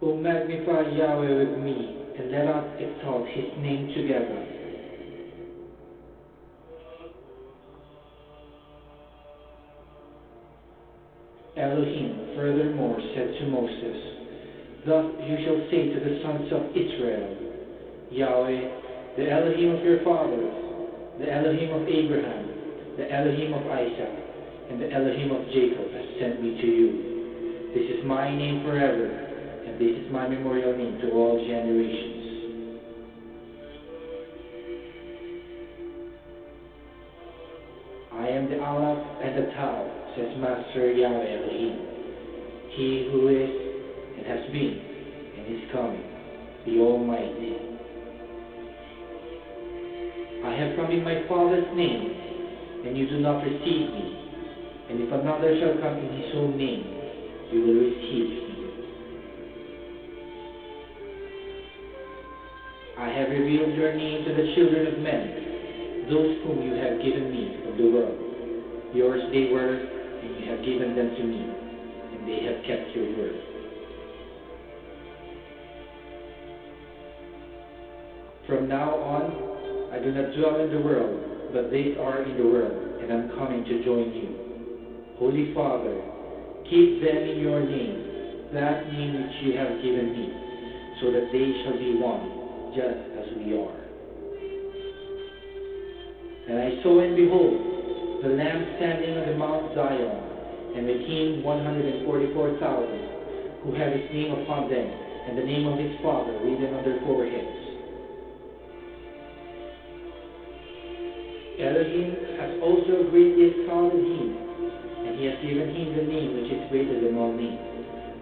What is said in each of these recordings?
O magnify Yahweh with me, and let us exalt his name together. Elohim furthermore said to Moses, Thus you shall say to the sons of Israel, Yahweh, the Elohim of your fathers, the Elohim of Abraham, the Elohim of Isaac, and the Elohim of Jacob has sent me to you. This is my name forever, and this is my memorial name to all generations. I am the Aleph and the Tau, says Master Yahweh Elohim, he who is, and has been, and is coming, the Almighty. I have come in my Father's name, and you do not receive me, and if another shall come in his own name, you will receive him. I have revealed your name to the children of men, those whom you have given me of the world. Yours they were, and you have given them to me, and they have kept your word. From now on, I do not dwell in the world, but they are in the world, and I am coming to join you. Holy Father, keep them in your name, that name which you have given me, so that they shall be one, just as we are. And I saw and behold, the Lamb standing on the Mount Zion, and with him 144,000, who have his name upon them, and the name of his Father written on their foreheads. Elohim has also greatly exalted him, and he has given him the name which is greater than all names,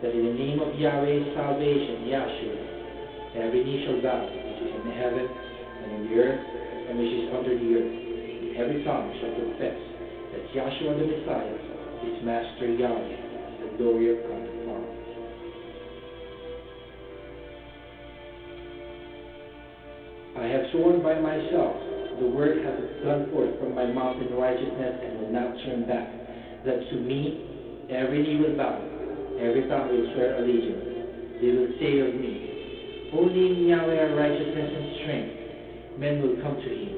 that in the name of Yahweh's salvation, Yahshua, every knee shall bow, which is in the heaven, and in the earth, and which is under the earth, and every tongue shall confess that Yahshua the Messiah is Master Yahweh, the glory of God the Father. I have sworn by myself, the word has gone forth from my mouth in righteousness and will not turn back, that to me every knee will bow, every tongue will swear allegiance. They will say of me, only in Yahweh are righteousness and strength. Men will come to him,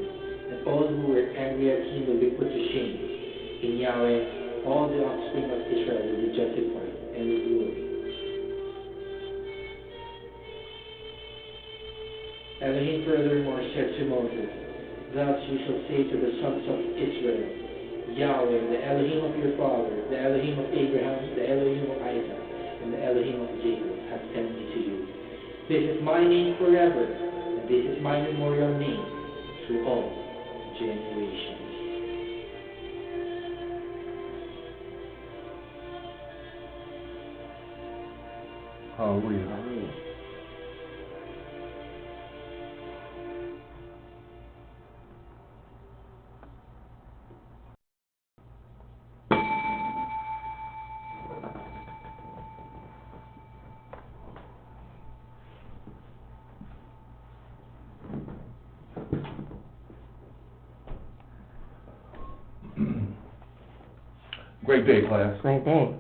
and all who were angry at him will be put to shame. In Yahweh, all the offspring of Israel will be justified and will glory. Elohim furthermore said to Moses, Thus you shall say to the sons of Israel, Yahweh, the Elohim of your father, the Elohim of Abraham, the Elohim of Isaac, and the Elohim of Jacob has sent me to you. This is my name forever, and this is my memorial name to all generations. Hallelujah. Hallelujah. Great day, class. Great day.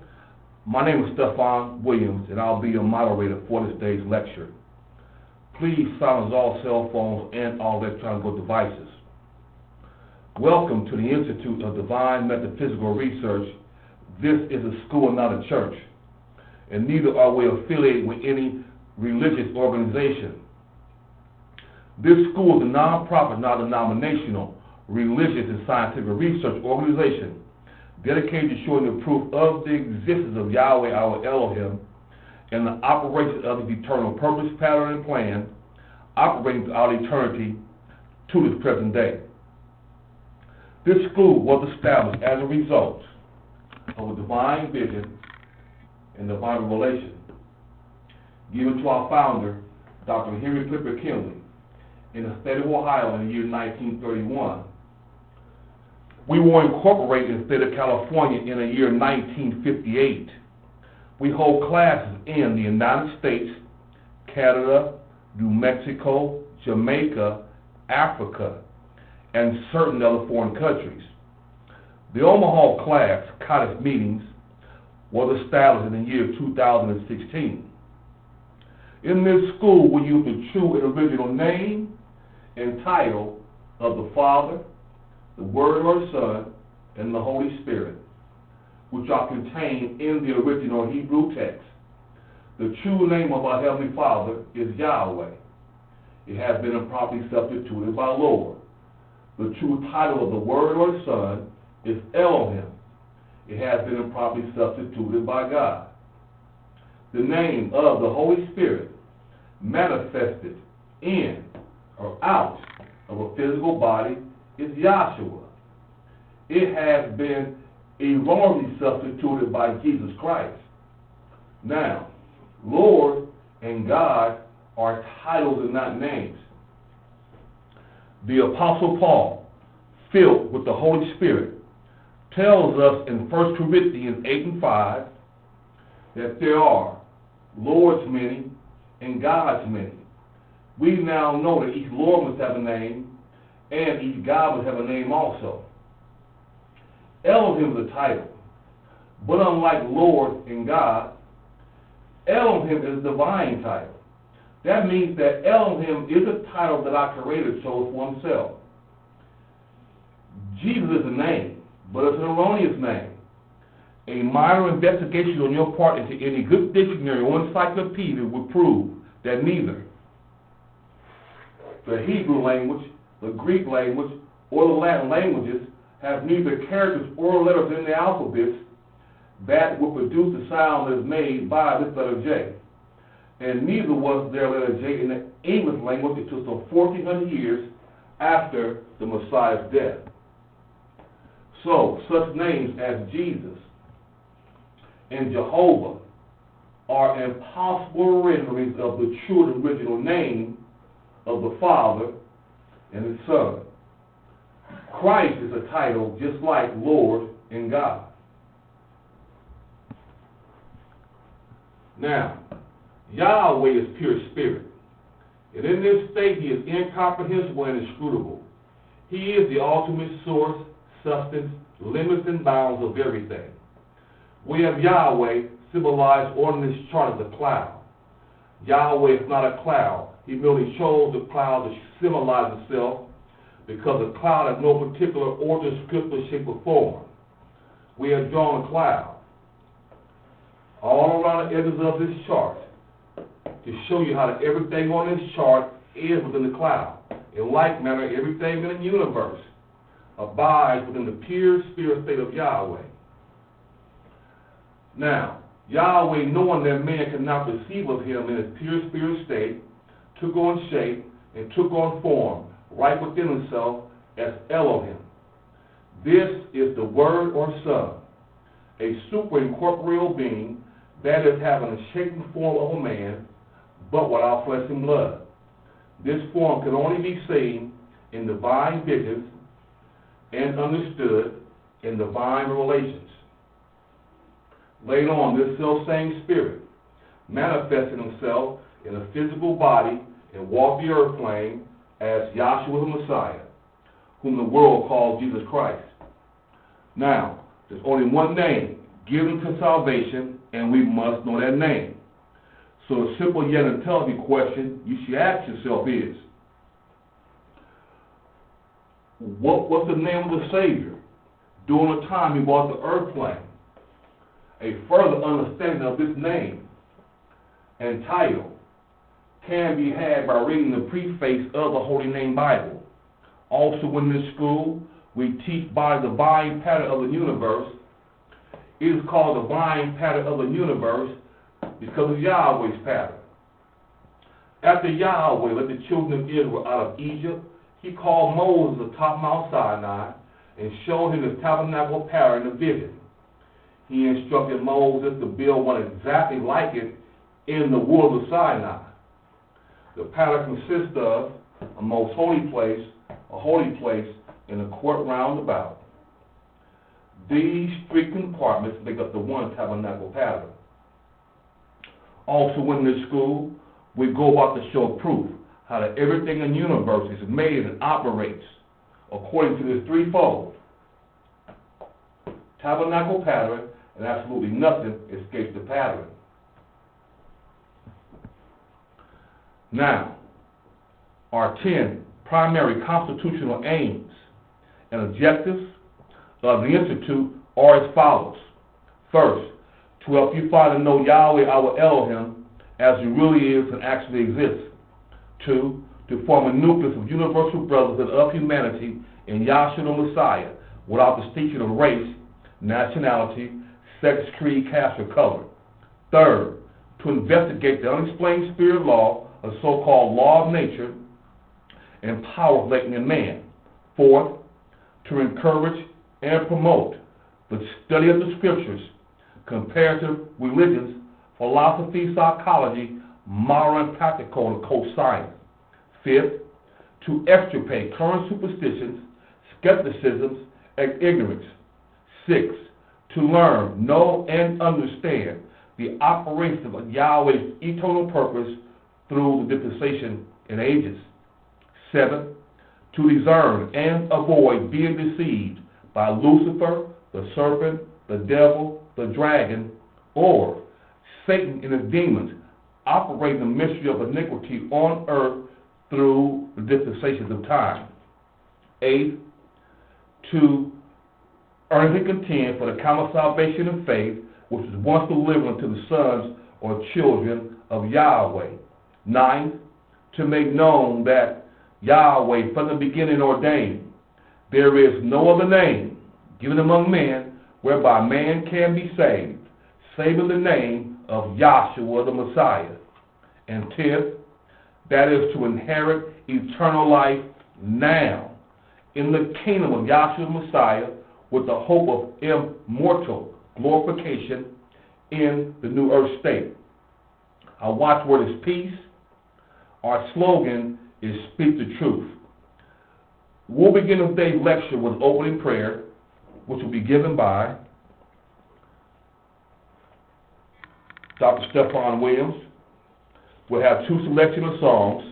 My name is Stephan Williams, and I'll be your moderator for this day's lecture. Please silence all cell phones and all electronic devices. Welcome to the Institute of Divine Metaphysical Research. This is a school, not a church, and neither are we affiliated with any religious organization. This school is a non-profit, non-denominational, religious, and scientific research organization dedicated to showing the proof of the existence of Yahweh, our Elohim, and the operation of his eternal purpose, pattern, and plan, operating throughout eternity to this present day. This school was established as a result of a divine vision and divine revelation given to our founder, Dr. Henry Clifford Kinley, in the state of Ohio in the year 1931. We were incorporated in the state of California in the year 1958. We hold classes in the United States, Canada, New Mexico, Jamaica, Africa, and certain other foreign countries. The Omaha class, Cottage Meetings, was established in the year 2016. In this school, we use the true and original name and title of the Father, the Word or Son, and the Holy Spirit, which are contained in the original Hebrew text. The true name of our Heavenly Father is Yahweh. It has been improperly substituted by Lord. The true title of the Word or Son is Elohim. It has been improperly substituted by God. The name of the Holy Spirit manifested in or out of a physical body is Yahshua. It has been erroneously substituted by Jesus Christ. Now, Lord and God are titles and not names. The Apostle Paul, filled with the Holy Spirit, tells us in 1 Corinthians 8:5 that there are Lord's many and God's many. We now know that each Lord must have a name and each God must have a name also. Elohim is a title, but unlike Lord and God, Elohim is a divine title. That means that Elohim is a title that our Creator chose for himself. Jesus is a name, but it's an erroneous name. A minor investigation on your part into any good dictionary or encyclopedia would prove that neither the Hebrew language, the Greek language, or the Latin languages have neither characters or letters in the alphabets that would produce the sound that is made by this letter J. And neither was there letter J in the English language until some 1,400 years after the Messiah's death. So, such names as Jesus and Jehovah are impossible renderings of the true and original name of the Father and His Son. Christ is a title just like Lord and God. Now, Yahweh is pure spirit, and in this state He is incomprehensible and inscrutable. He is the ultimate source, substance, limits, and bounds of everything. We have Yahweh symbolized on this chart as a cloud. Yahweh is not a cloud. He merely chose the cloud to symbolize itself because a cloud has no particular order, script, or shape or form. We have drawn a cloud all around the edges of this chart to show you how that everything on this chart is within the cloud. In like manner, everything in the universe abides within the pure spirit state of Yahweh. Now, Yahweh, knowing that man cannot receive of him in his pure spirit state, took on shape and took on form right within himself as Elohim. This is the Word or Son, a superincorporeal being that is having a shapen form of a man, but without flesh and blood. This form can only be seen in divine visions and understood in divine revelations. Later on, this self-same spirit manifested himself in a physical body and walked the earth plane as Yahshua the Messiah, whom the world calls Jesus Christ. Now, there's only one name given to salvation, and we must know that name. So the simple yet intelligent question you should ask yourself is, what's the name of the Savior during the time he walked the earth plane? A further understanding of this name and title can be had by reading the preface of the Holy Name Bible. Also in this school, we teach by the divine pattern of the universe. It is called the divine pattern of the universe because of Yahweh's pattern. After Yahweh led the children of Israel out of Egypt, He called Moses atop Mount Sinai and showed him his tabernacle pattern in a vision. He instructed Moses to build one exactly like it in the wilderness of Sinai. The pattern consists of a most holy place, a holy place, and a court round about. These three compartments make up the one tabernacle pattern. Also in this school, we go about to show proof how that everything in the universe is made and operates according to this threefold tabernacle pattern, and absolutely nothing escapes the pattern. Now, our 10 primary constitutional aims and objectives of the Institute are as follows. First, to help you find and know Yahweh, our Elohim, as he really is and actually exists. 2, to form a nucleus of universal brotherhood of humanity in Yahshua the Messiah, without distinction of race, nationality, sex, creed, caste, or color. Third, to investigate the unexplained spirit law, a so-called law of nature, and power latent in man. Fourth, to encourage and promote the study of the scriptures, comparative religions, philosophy, psychology, moral and practical, and occult science. Fifth, to extirpate current superstitions, skepticisms, and ignorance. Sixth, to learn, know, and understand the operation of Yahweh's eternal purpose through the dispensation and ages. Seventh, to discern and avoid being deceived by Lucifer, the serpent, the devil, the dragon, or Satan and his demons, operating the mystery of iniquity on earth through the dispensations of time. Eighth, to earnestly contend for the common salvation of faith, which is once delivered unto the sons or children of Yahweh. Ninth, to make known that Yahweh from the beginning ordained, there is no other name given among men whereby man can be saved, save in the name of Yahshua the Messiah. And 10th, that is to inherit eternal life now in the kingdom of Yahshua the Messiah, with the hope of immortal glorification in the new earth state. Our watchword is peace. Our slogan is speak the truth. We'll begin today's lecture with opening prayer, which will be given by Dr. Stephon Williams. We'll have 2 selection of songs,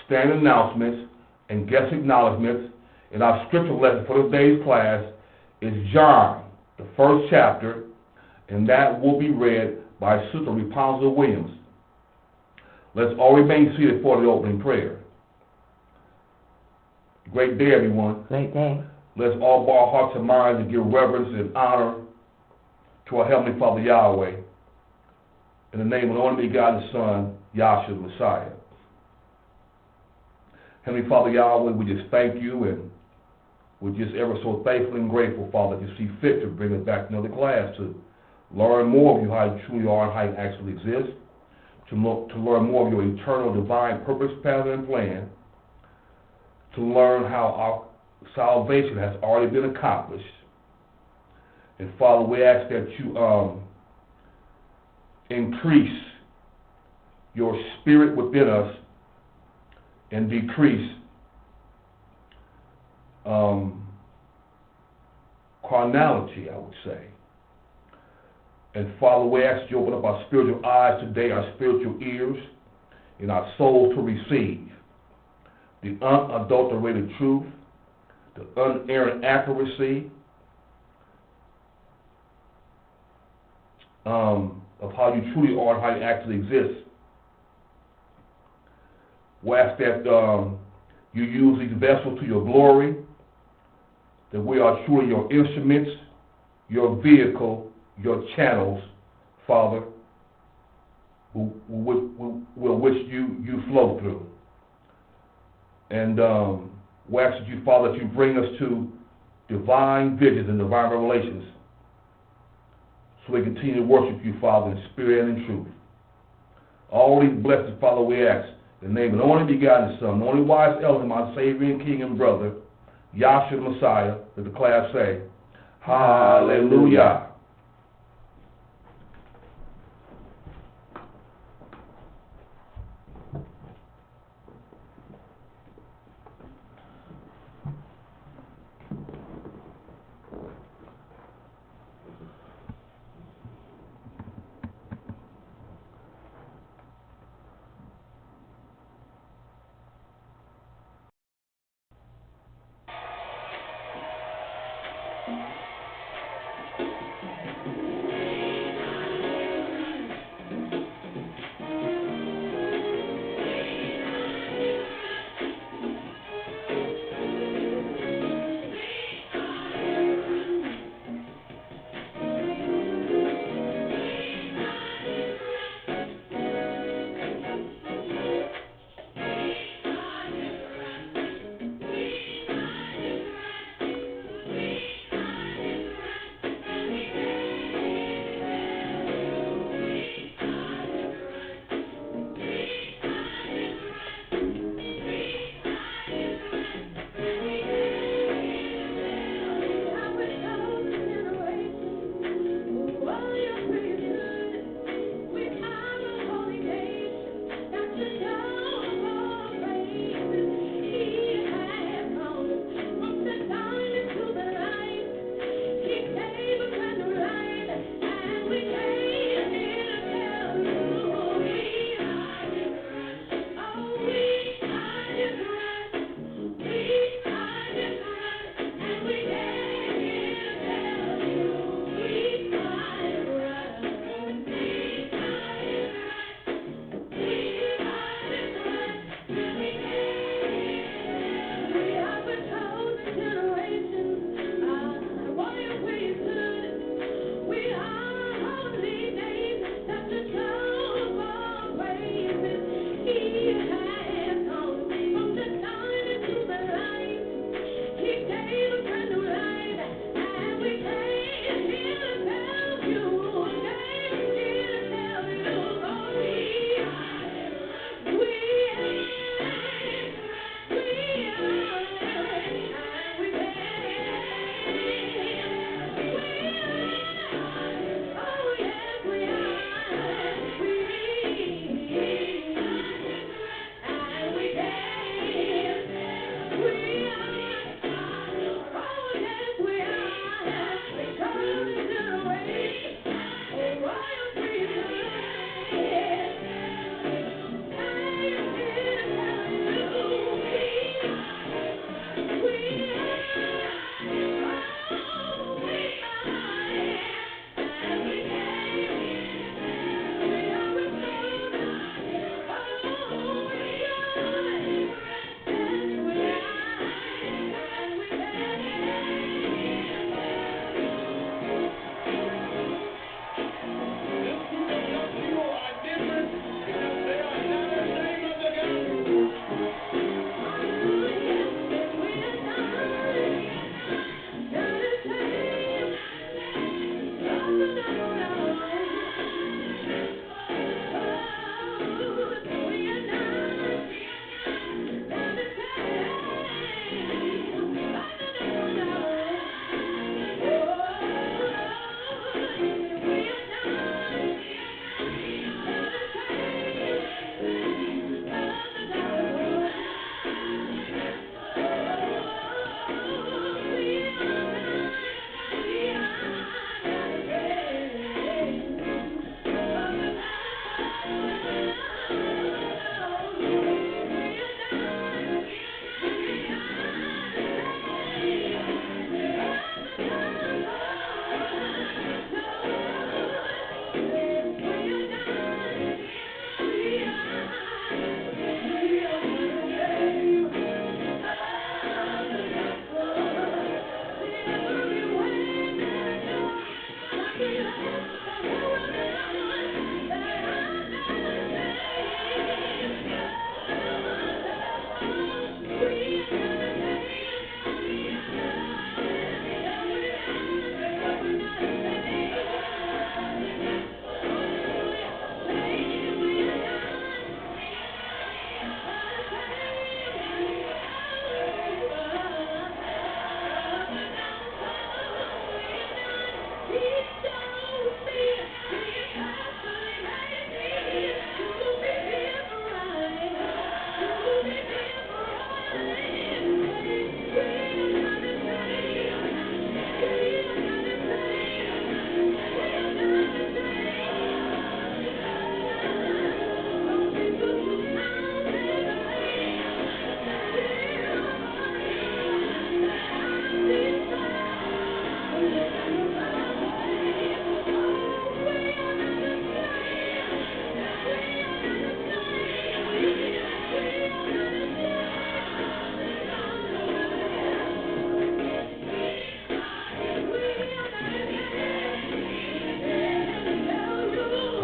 standing announcements, and guest acknowledgments. And our scripture lesson for today's class is John, the 1st chapter, and that will be read by Sister Rapunzel Williams. Let's all remain seated for the opening prayer. Great day, everyone. Great day. Let's all bow our hearts and minds and give reverence and honor to our Heavenly Father Yahweh, in the name of the only begotten Son, Yahshua the Messiah. Heavenly Father Yahweh, we just thank you, and we're just ever so thankful and grateful, Father, that you see fit to bring us back to another class to learn more of you, how you truly are and how you actually exist, to learn more of your eternal divine purpose, pattern, and plan, to learn how our salvation has already been accomplished. And Father, we ask that you increase your spirit within us and decrease carnality, I would say. And Father, we ask you to open up our spiritual eyes today, our spiritual ears, and our souls to receive the unadulterated truth, the unerring accuracy of how you truly are and how you actually exist. We ask that you use these vessels to your glory, that we are truly your instruments, your vehicle, your channels, Father, which you flow through. And we ask that you, Father, that you bring us to divine visions and divine revelations, so we continue to worship you, Father, in spirit and in truth. All these blessings, Father, we ask in the name of the only begotten Son, the only wise Elohim, our Savior and King and brother, Yahshua the Messiah. Let the class say, Hallelujah.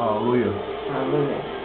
Hallelujah. Hallelujah.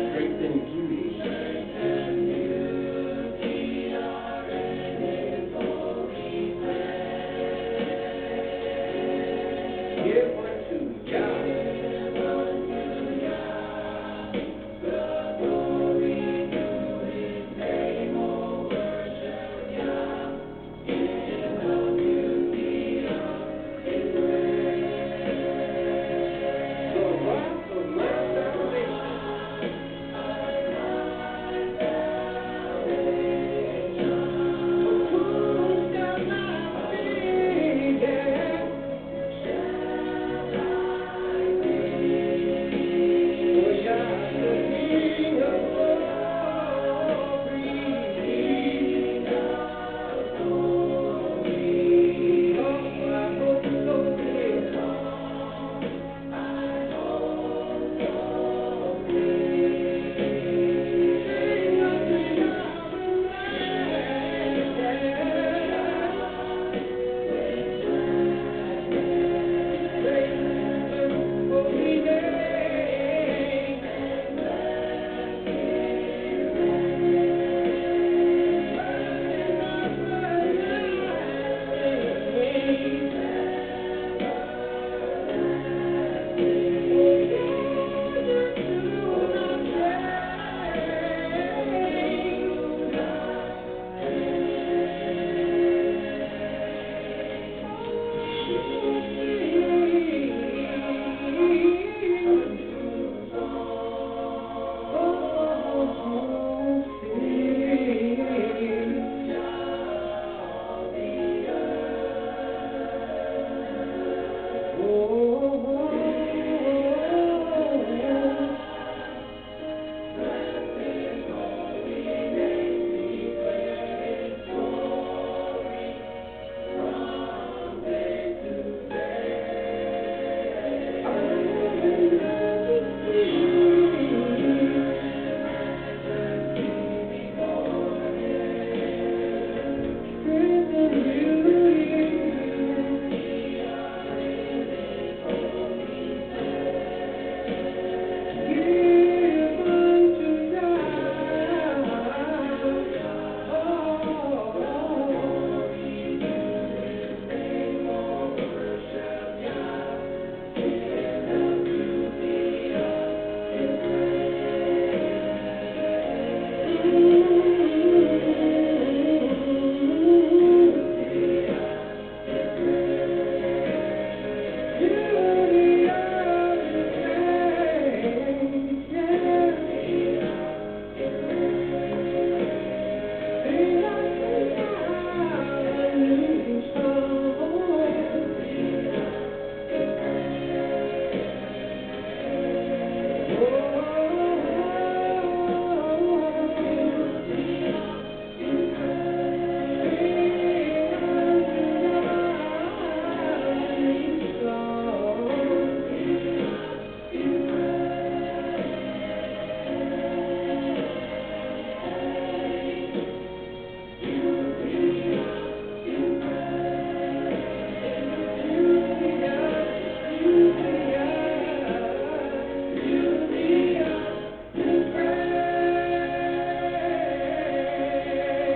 Strength and beauty.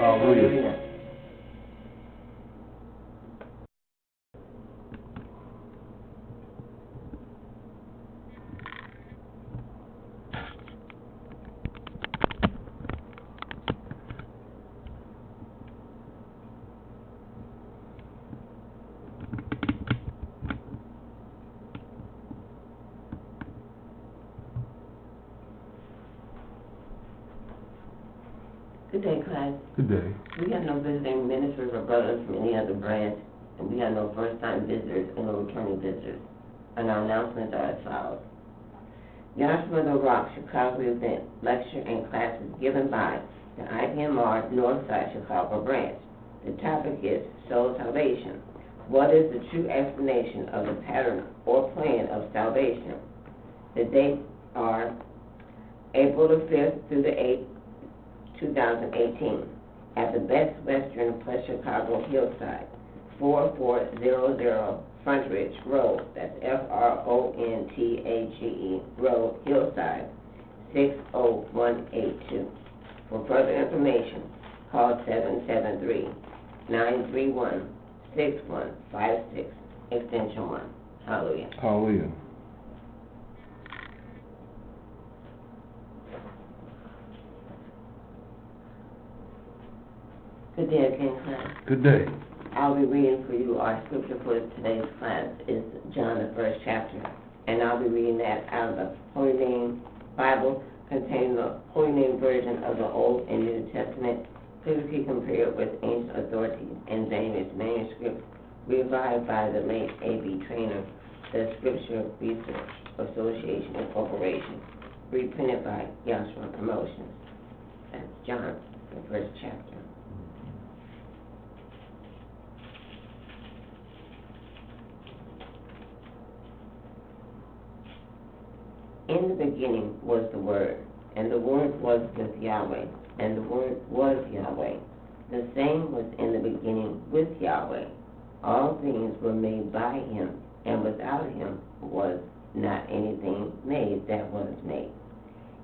Hallelujah. Good day, class. Good day. We have no visiting ministers or brothers from any other branch, and we have no first-time visitors and no returning visitors. And our announcements are as follows. Yahshua the Rock Chicago event lecture and classes given by the IPMR Northside Chicago branch. The topic is soul salvation. What is the true explanation of the pattern or plan of salvation? The dates are April the 5th through the 8th, 2018, at the Best Western Plus Chicago Hillside, 4400 Frontage Road, that's FRONTAGE Road, Hillside, 60182. For further information, call 773-931-6156, extension 1. Hallelujah. Hallelujah. Good day again, class. Good day. I'll be reading for you our scripture for today's class is John, the 1st chapter, and I'll be reading that out of the Holy Name Bible containing the Holy Name version of the Old and New Testament, critically compared with ancient authorities and various manuscripts revived by the late A.B. Trainer, the Scripture Research Association Incorporation, reprinted by Yahshua Promotions. That's John, the 1st chapter. In the beginning was the Word, and the Word was with Yahweh, and the Word was Yahweh. The same was in the beginning with Yahweh. All things were made by him, and without him was not anything made that was made.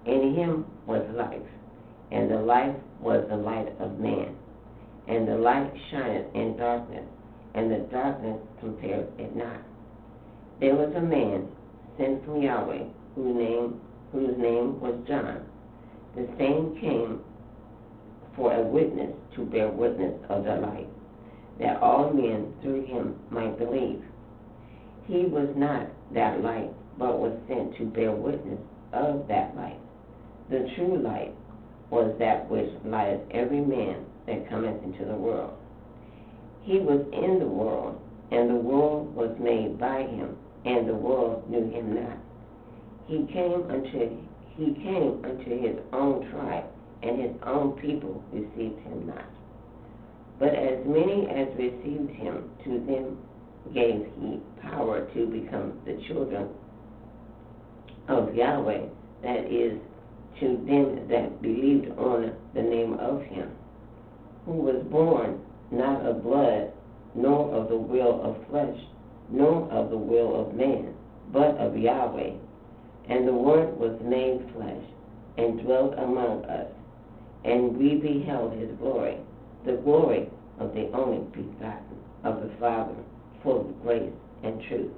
In him was life, and the life was the light of man. And the light shineth in darkness, and the darkness compared it not. There was a man sent from Yahweh, whose name was John. The same came for a witness to bear witness of the light, that all men through him might believe. He was not that light, but was sent to bear witness of that light. The true light was that which lighteth every man that cometh into the world. He was in the world, and the world was made by him, and the world knew him not. He came unto his own tribe, and his own people received him not. But as many as received him, to them gave he power to become the children of Yahweh, that is, to them that believed on the name of him, who was born not of blood, nor of the will of flesh, nor of the will of man, but of Yahweh. And the Word was made flesh, and dwelt among us, and we beheld his glory, the glory of the only begotten of the Father, full of grace and truth.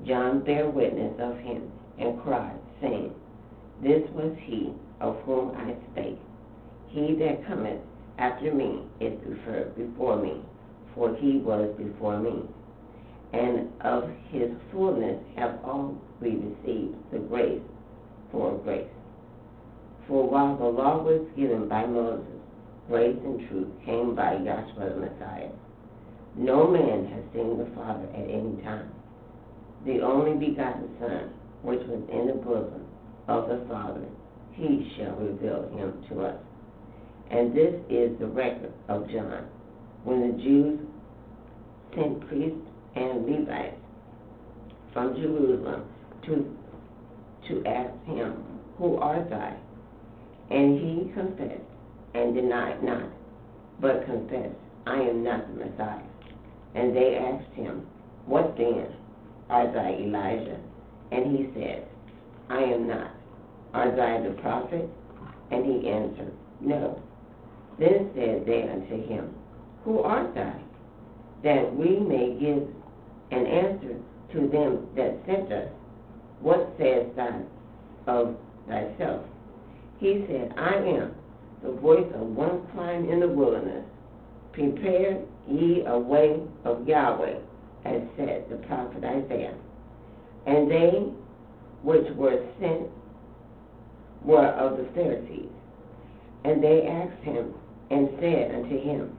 John bare witness of him, and cried, saying, This was he of whom I spake. He that cometh after me is preferred before me, for he was before me. And of his fullness have all we received the grace for grace. For while the law was given by Moses, grace and truth came by Yahshua the Messiah. No man has seen the Father at any time. The only begotten Son, which was in the bosom of the Father, he shall reveal him to us. And this is the record of John, when the Jews sent priests and Levites from Jerusalem to ask him, Who art thou? And he confessed and denied not, but confessed, I am not the Messiah. And they asked him, What then? Art thou Elijah? And he said, I am not. Art thou the prophet? And he answered, No. Then said they unto him, Who art thou? That we may give an answer to them that sent us. What sayest thou of thyself? He said, I am the voice of one crying in the wilderness, Prepare ye a way of Yahweh, as said the prophet Isaiah. And they which were sent were of the Pharisees. And they asked him, and said unto him,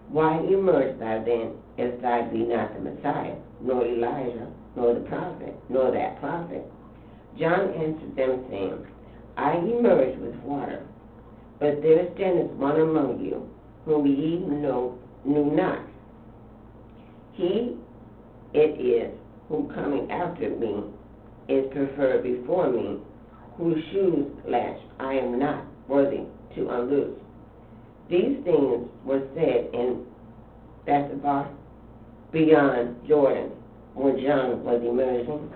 Why emerged thou then, if thou be not the Messiah, nor Elijah, nor the prophet, nor that prophet? John answered them, saying, I emerged with water, but there standeth one among you, whom ye knew not. He it is who coming after me is preferred before me, whose shoes latch I am not worthy to unloose. These things were said in Bethsaida beyond Jordan, where John was emerging.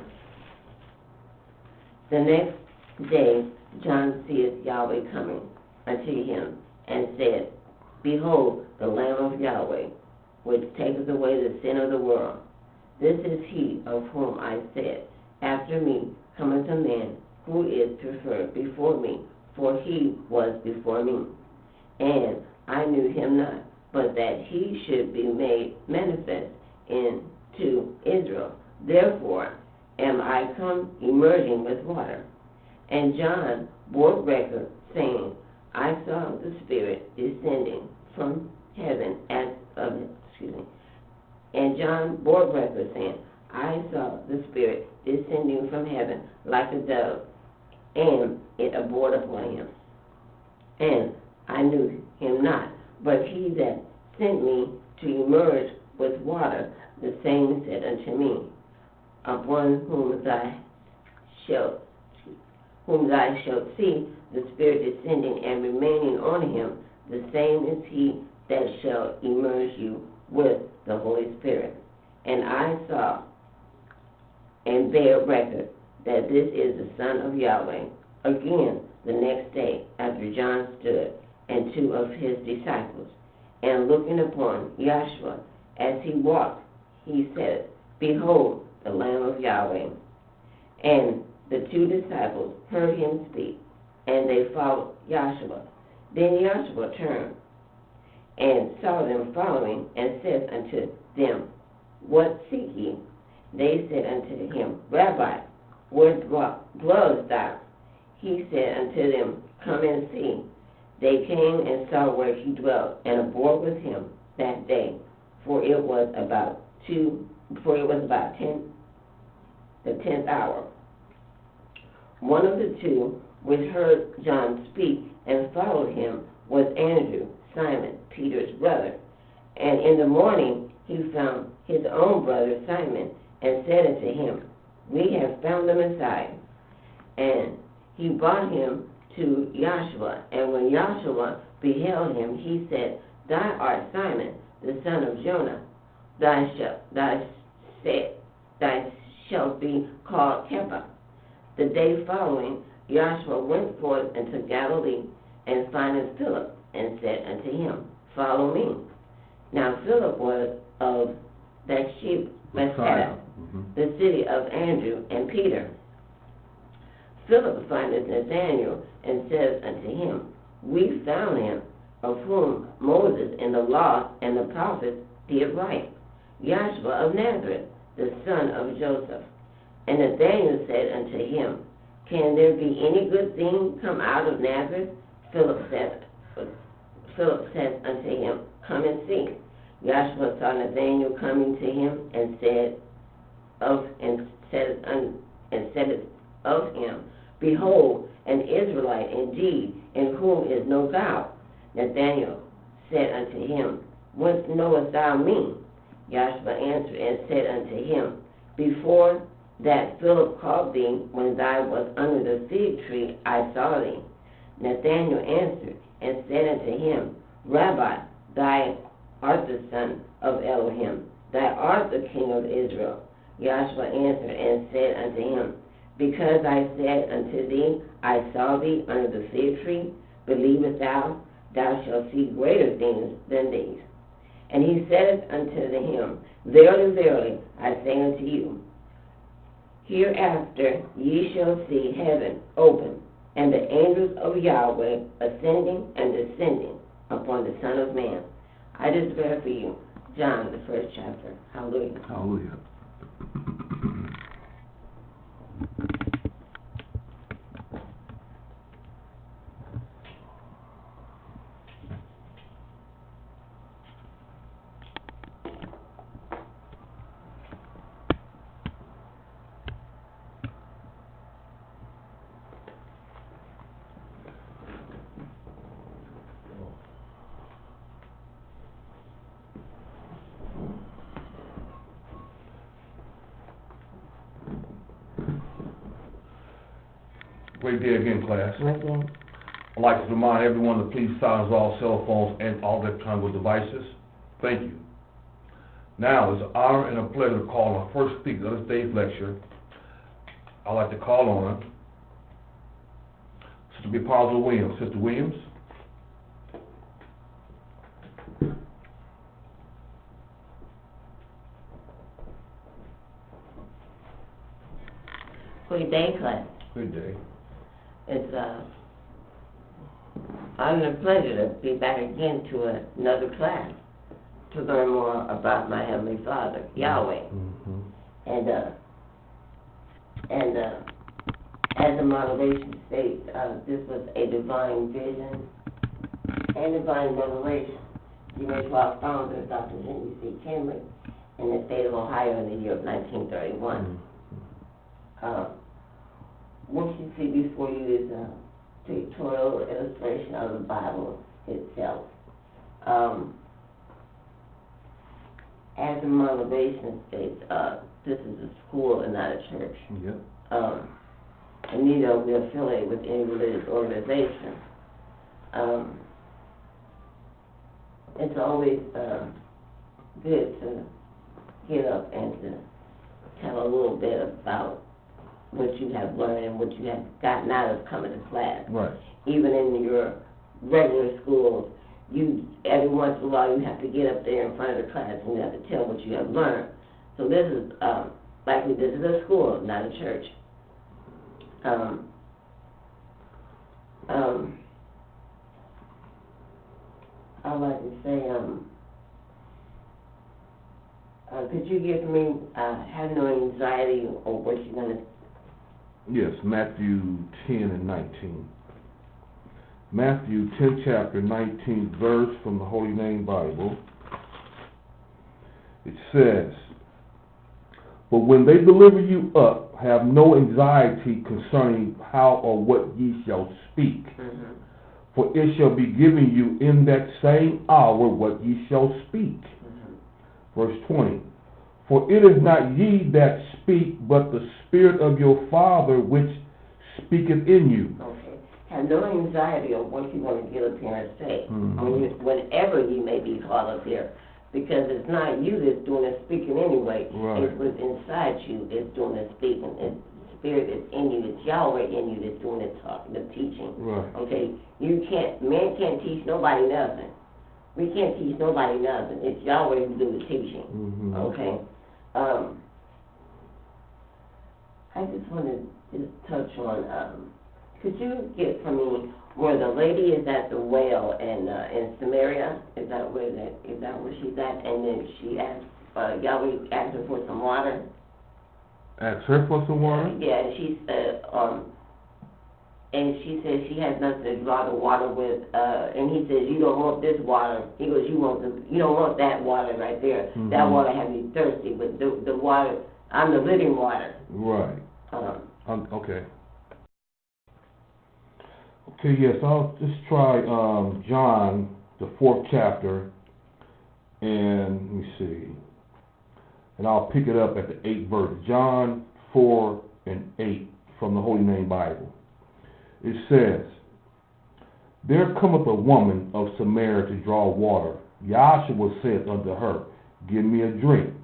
The next day John seeth Yahweh coming unto him, and said, Behold, the Lamb of Yahweh, which taketh away the sin of the world. This is he of whom I said, After me cometh a man, who is preferred before me, for he was before me. And I knew him not, but that he should be made manifest into Israel. Therefore am I come emerging with water. And John bore record, saying, I saw the Spirit descending from heaven And John bore record, saying, I saw the Spirit descending from heaven like a dove, and it abode upon him. And I knew him not, but he that sent me to emerge with water, the same said unto me, Upon whom thou shalt see the Spirit descending and remaining on him, the same is he that shall immerse you with the Holy Spirit. And I saw and bear record that this is the Son of Yahweh. Again, the next day, after John stood, and two of his disciples, and looking upon Yahshua as he walked, he said, Behold, the Lamb of Yahweh. And the two disciples heard him speak, and they followed Yahshua. Then Yahshua turned and saw them following, and said unto them, What seek ye? They said unto him, Rabbi, where dwellest thou? He said unto them, Come and see. They came and saw where he dwelt, and abode with him that day, for it was about the 10th hour. One of the two which heard John speak and followed him was Andrew, Simon, Peter's brother. And in the morning he found his own brother Simon, and said unto him, We have found the Messiah. And he brought him to Yahshua. And when Yahshua beheld him, he said, Thou art Simon, the son of Jonah. Thou shalt be called Kepha. The day following, Yahshua went forth into Galilee, and findeth Philip, and said unto him, Follow me. Now Philip was of Bethsaida, the city of Andrew and Peter. Philip findeth Nathanael, and says unto him, We found him, of whom Moses in the law and the prophets did write, Yahshua of Nazareth, the son of Joseph. And Nathanael said unto him, Can there be any good thing come out of Nazareth? Philip said unto him, Come and see. Yahshua saw Nathanael coming to him, and said of him, Behold, an Israelite indeed, in whom is no guile. Nathanael said unto him, What knowest thou me? Yahshua answered and said unto him, Before that Philip called thee, when thou wast under the fig tree, I saw thee. Nathanael answered and said unto him, Rabbi, thou art the son of Elohim, thou art the king of Israel. Yahshua answered and said unto him, Because I said unto thee, I saw thee under the fig tree, believest thou? thou shalt see greater things than these. And he said unto him, Verily, verily, I say unto you, hereafter ye shall see heaven open, and the angels of Yahweh ascending and descending upon the Son of Man. I just read for you John, the 1st chapter. Hallelujah. Hallelujah. Great day again, class. Okay. I'd like to remind everyone to please silence all cell phones and all electronic devices. Thank you. Now, it's an honor and a pleasure to call on our first speaker of this day's lecture. I'd like to call on her, Sister Bipazzo Williams. Sister Williams. Good day, class. Good day. It's honor and pleasure to be back again to another class to learn more about my Heavenly Father, Yahweh. Mm-hmm. And as the motivation states, this was a divine vision and divine revelation given to our founder, Dr. Henry C. Kinley, in the state of Ohio in the year of 1931. What you see before you is a pictorial illustration of the Bible itself. As the motivation states, this is a school and not a church. Yep. And neither are we affiliated with any religious organization. It's always good to get up and to tell a little bit about what you have learned and what you have gotten out of coming to class. Right. Even in your regular schools, every once in a while you have to get up there in front of the class and you have to tell what you have learned. So this is likely this is a school, not a church. I'd like to say, could you give me, have no anxiety or what you're going to... Yes, Matthew 10 and 19. Matthew 10 chapter 19 verse from the Holy Name Bible. It says, But when they deliver you up, have no anxiety concerning how or what ye shall speak. Mm-hmm. For it shall be given you in that same hour what ye shall speak. Mm-hmm. Verse 20. For it is not ye that speak, but the Spirit of your Father which speaketh in you. Okay. Have no anxiety of what you're going to get up here and say. Mm-hmm. Whenever you may be called up here. Because it's not you that's doing the speaking anyway. Right. It's what's inside you that's doing the speaking. It's the Spirit that's in you. It's Yahweh in you that's doing the teaching. Right. Okay? Man can't teach nobody nothing. We can't teach nobody nothing. It's Yahweh who do the teaching. Mm-hmm. Okay? I just want to just touch on, could you get for me where the lady is at the well in Samaria? Is that where she's at? And then she asked, Yahweh asked her for some water. Ask her for some water? Yeah, and she said she has nothing to draw the water with, and he says, you don't want this water. He goes, you don't want that water right there. Mm-hmm. That water have you thirsty, but the water, I'm the living water. Right. Okay. Okay, yes, I'll just try John, the 4th chapter, and let me see, and I'll pick it up at the 8th verse. John 4 and 8 from the Holy Name Bible. It says, There cometh a woman of Samaria to draw water. Yahshua saith unto her, Give me a drink.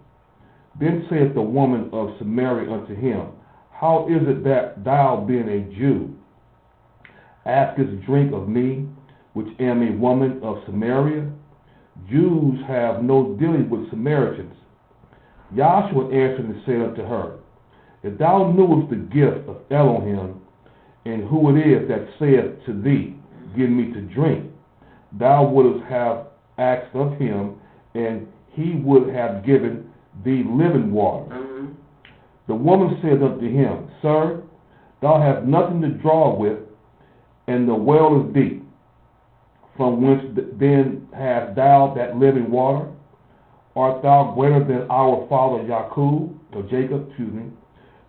Then saith the woman of Samaria unto him, How is it that thou, being a Jew, askest drink of me, which am a woman of Samaria? Jews have no dealing with Samaritans. Yahshua answered and said unto her, If thou knewest the gift of Elohim, and who it is that saith to thee, Give me to drink, thou wouldst have asked of him, and he would have given thee living water. The woman said unto him, Sir, thou hast nothing to draw with, and the well is deep. From whence then hast thou that living water? Art thou greater than our father Jacob,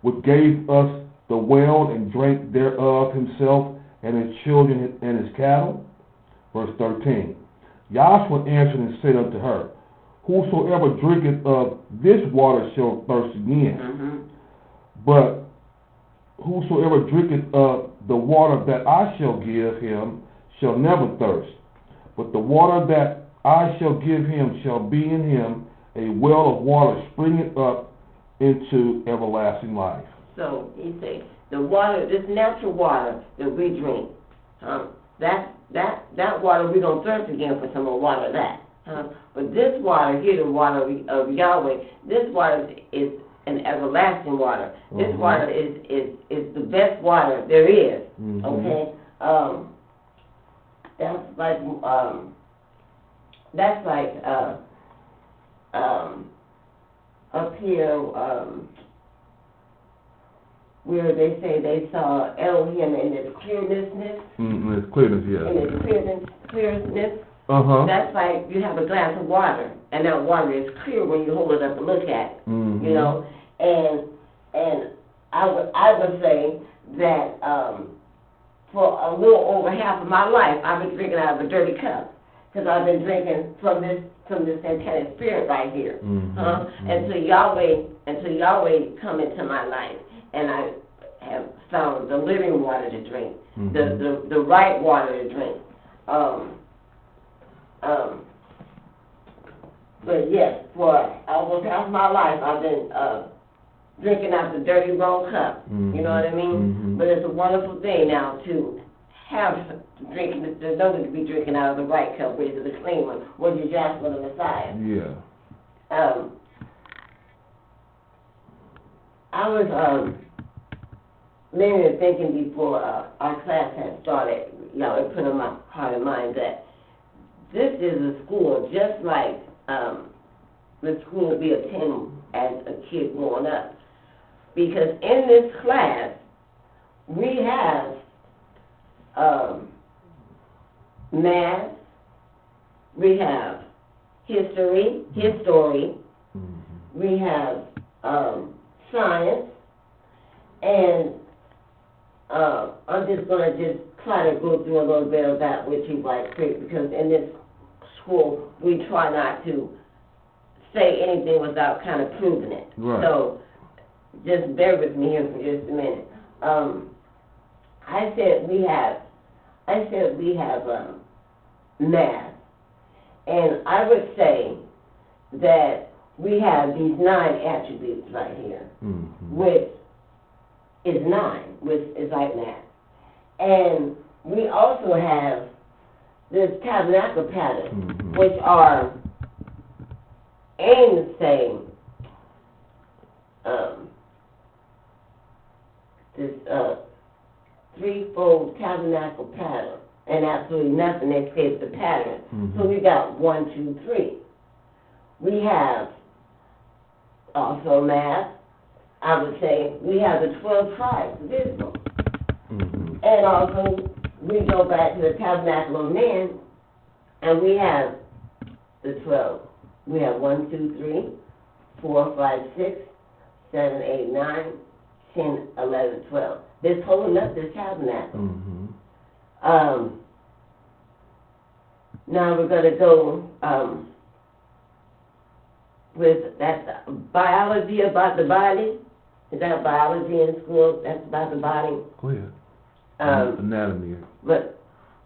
which gave us the well and drank thereof himself and his children and his cattle? Verse 13. Yahshua answered and said unto her, Whosoever drinketh of this water shall thirst again. But whosoever drinketh of the water that I shall give him shall never thirst. But the water that I shall give him shall be in him a well of water springing up into everlasting life. So he said, the water, this natural water that we drink, that water we don't thirst again for some more water of that. But this water here, the water of Yahweh, this water is an everlasting water. This water is the best water there is. Okay. That's like up here where they say they saw Elohim in its clearness. Its clearness, yeah. In its clearness. That's like you have a glass of water, and that water is clear when you hold it up and look at it. You know, and I would say that for a little over half of my life, I've been drinking out of a dirty cup, because I've been drinking from this satanic spirit right here. Until Yahweh come into my life, and I have found the living water to drink, the right water to drink. But yes, for almost half my life, I've been drinking out the dirty wrong cup. You know what I mean? But it's a wonderful thing now to have drinking. There's no need to be drinking out of the right cup, which is the clean one, which is Yahshua the Messiah. Yeah. I was maybe thinking before our class had started. It put in my heart and mind that this is a school just like the school we attend as a kid growing up. Because in this class, we have math, we have history, we have science, and I'm just going to try to go through a little bit of that with you right quick, because in this school, we try not to say anything without kind of proving it. Right. So just bear with me here for just a minute. I said we have math, and I would say that we have these 9 attributes right here, which is 9, which is like math. And we also have this tabernacle pattern, which are aimed at saying this threefold tabernacle pattern, and absolutely nothing escapes the pattern. So we got 1, 2, 3. We have also math. I would say we have the 12 tribes of Israel. And also we go back to the tabernacle of man, and we have the 12. We have 1, 2, 3, 4, 5, 6, 7, 8, 9, 10, 11, 12. This holding up this tabernacle. Now we're going to go with that biology about the body. Is that biology in school? That's about the body. Go ahead. Anatomy. But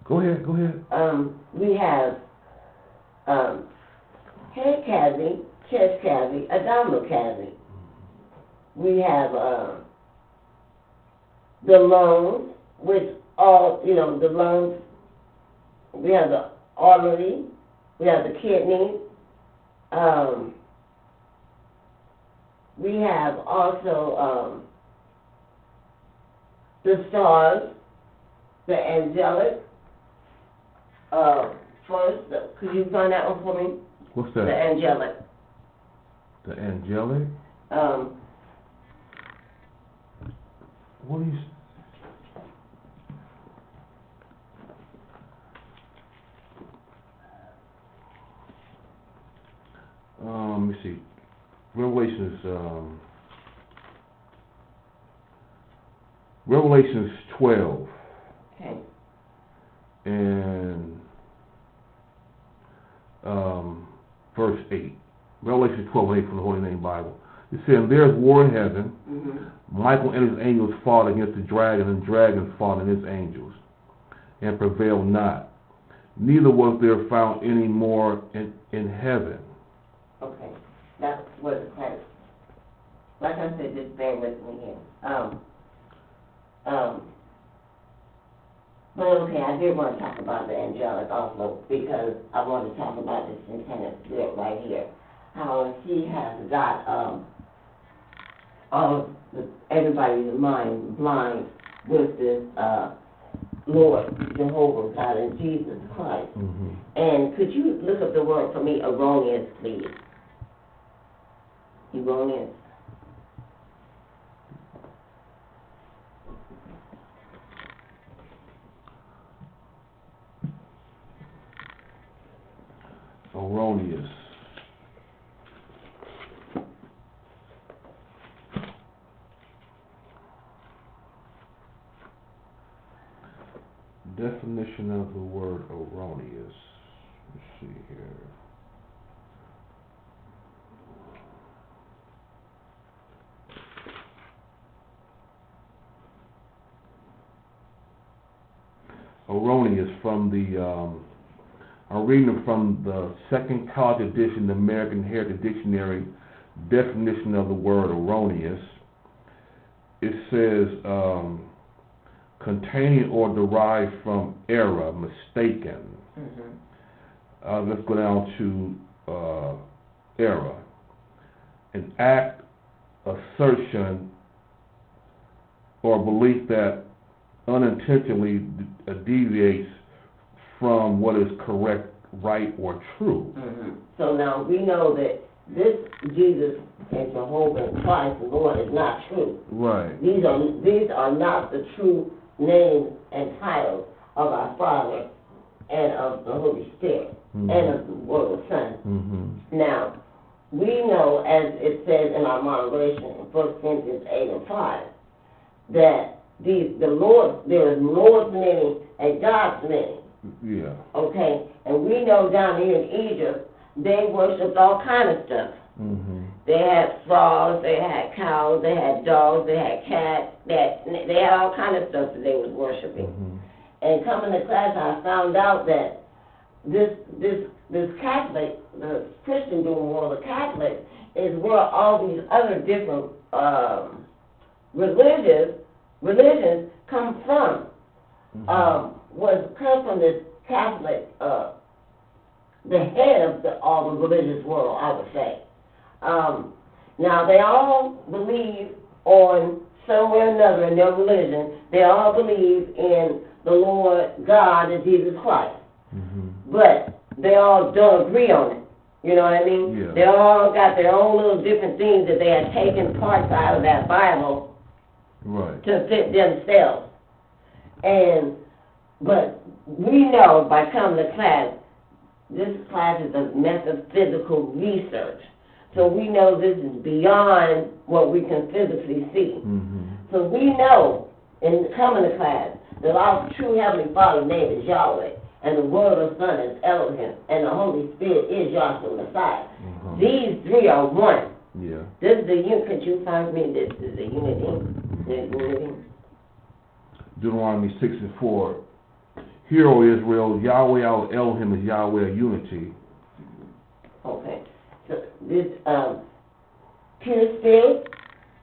go ahead. We have head cavity, chest cavity, abdominal cavity. We have the lungs, which all, the lungs, we have the artery, we have the kidney, we have also the stars, the angelic. First, could you find that one for me? What's that? The angelic. The angelic? What is... let me see. Revelations 12. Okay. And verse 8. Revelation 12:8 from the Holy Name Bible. It says, "There is war in heaven. Mm-hmm. Michael and his angels fought against the dragon, and the dragon fought and his angels, and prevailed not. Neither was there found any more in heaven." Okay. That's what it says. Like I said, just bear with me here. But okay, I did want to talk about the angelic also, because I want to talk about this intended spirit right here. How he has got all of everybody's mind blind with this Lord, Jehovah, God, and Jesus Christ. Mm-hmm. And could you look up the word for me, erroneous, please? Erroneous. Erroneous. Definition of the word erroneous. Let's see here. Erroneous from the I'm reading from the Second College Edition, the American Heritage Dictionary, definition of the word erroneous. It says containing or derived from error, mistaken. Mm-hmm. Let's go down to error. An act, assertion, or belief that unintentionally deviates from what is correct, right, or true. Mm-hmm. So now we know that this Jesus and Jehovah and Christ, the Lord, is not true. Right. These are not the true names and titles of our Father and of the Holy Spirit, mm-hmm. and of the Word of Son. Mm-hmm. Now, we know, as it says in our moderation in 1 Corinthians 8 and 5, that the Lord, there is Lord's many and God's many. Yeah. Okay, and we know down here in Egypt, they worshipped all kind of stuff. Mm-hmm. They had frogs, they had cows, they had dogs, they had cats, they had all kind of stuff that they was worshiping. Mm-hmm. And coming to class, I found out that this Catholic, the Christian doing world, the Catholic, is where all these other different religions come from. Mm-hmm. Come from this Catholic, the head of all the religious world, I would say. Now, they all believe on some way or another in their religion. They all believe in the Lord God and Jesus Christ. Mm-hmm. But they all don't agree on it. You know what I mean? Yeah. They all got their own little different things that they had taken parts out of that Bible, right, to fit themselves. But we know by coming to class, this class is a metaphysical research. So we know this is beyond what we can physically see. Mm-hmm. So we know, in coming to class, that our true Heavenly Father's name is Yahweh, and the Word of Son is Elohim, and the Holy Spirit is Yahshua Messiah. Mm-hmm. These three are one. Yeah. This is the unity. Could you find me this is the unity? The unity. Deuteronomy 6 and 4. Hear, O Israel, Yahweh our Elohim is Yahweh of unity. Okay. So this pure spirit,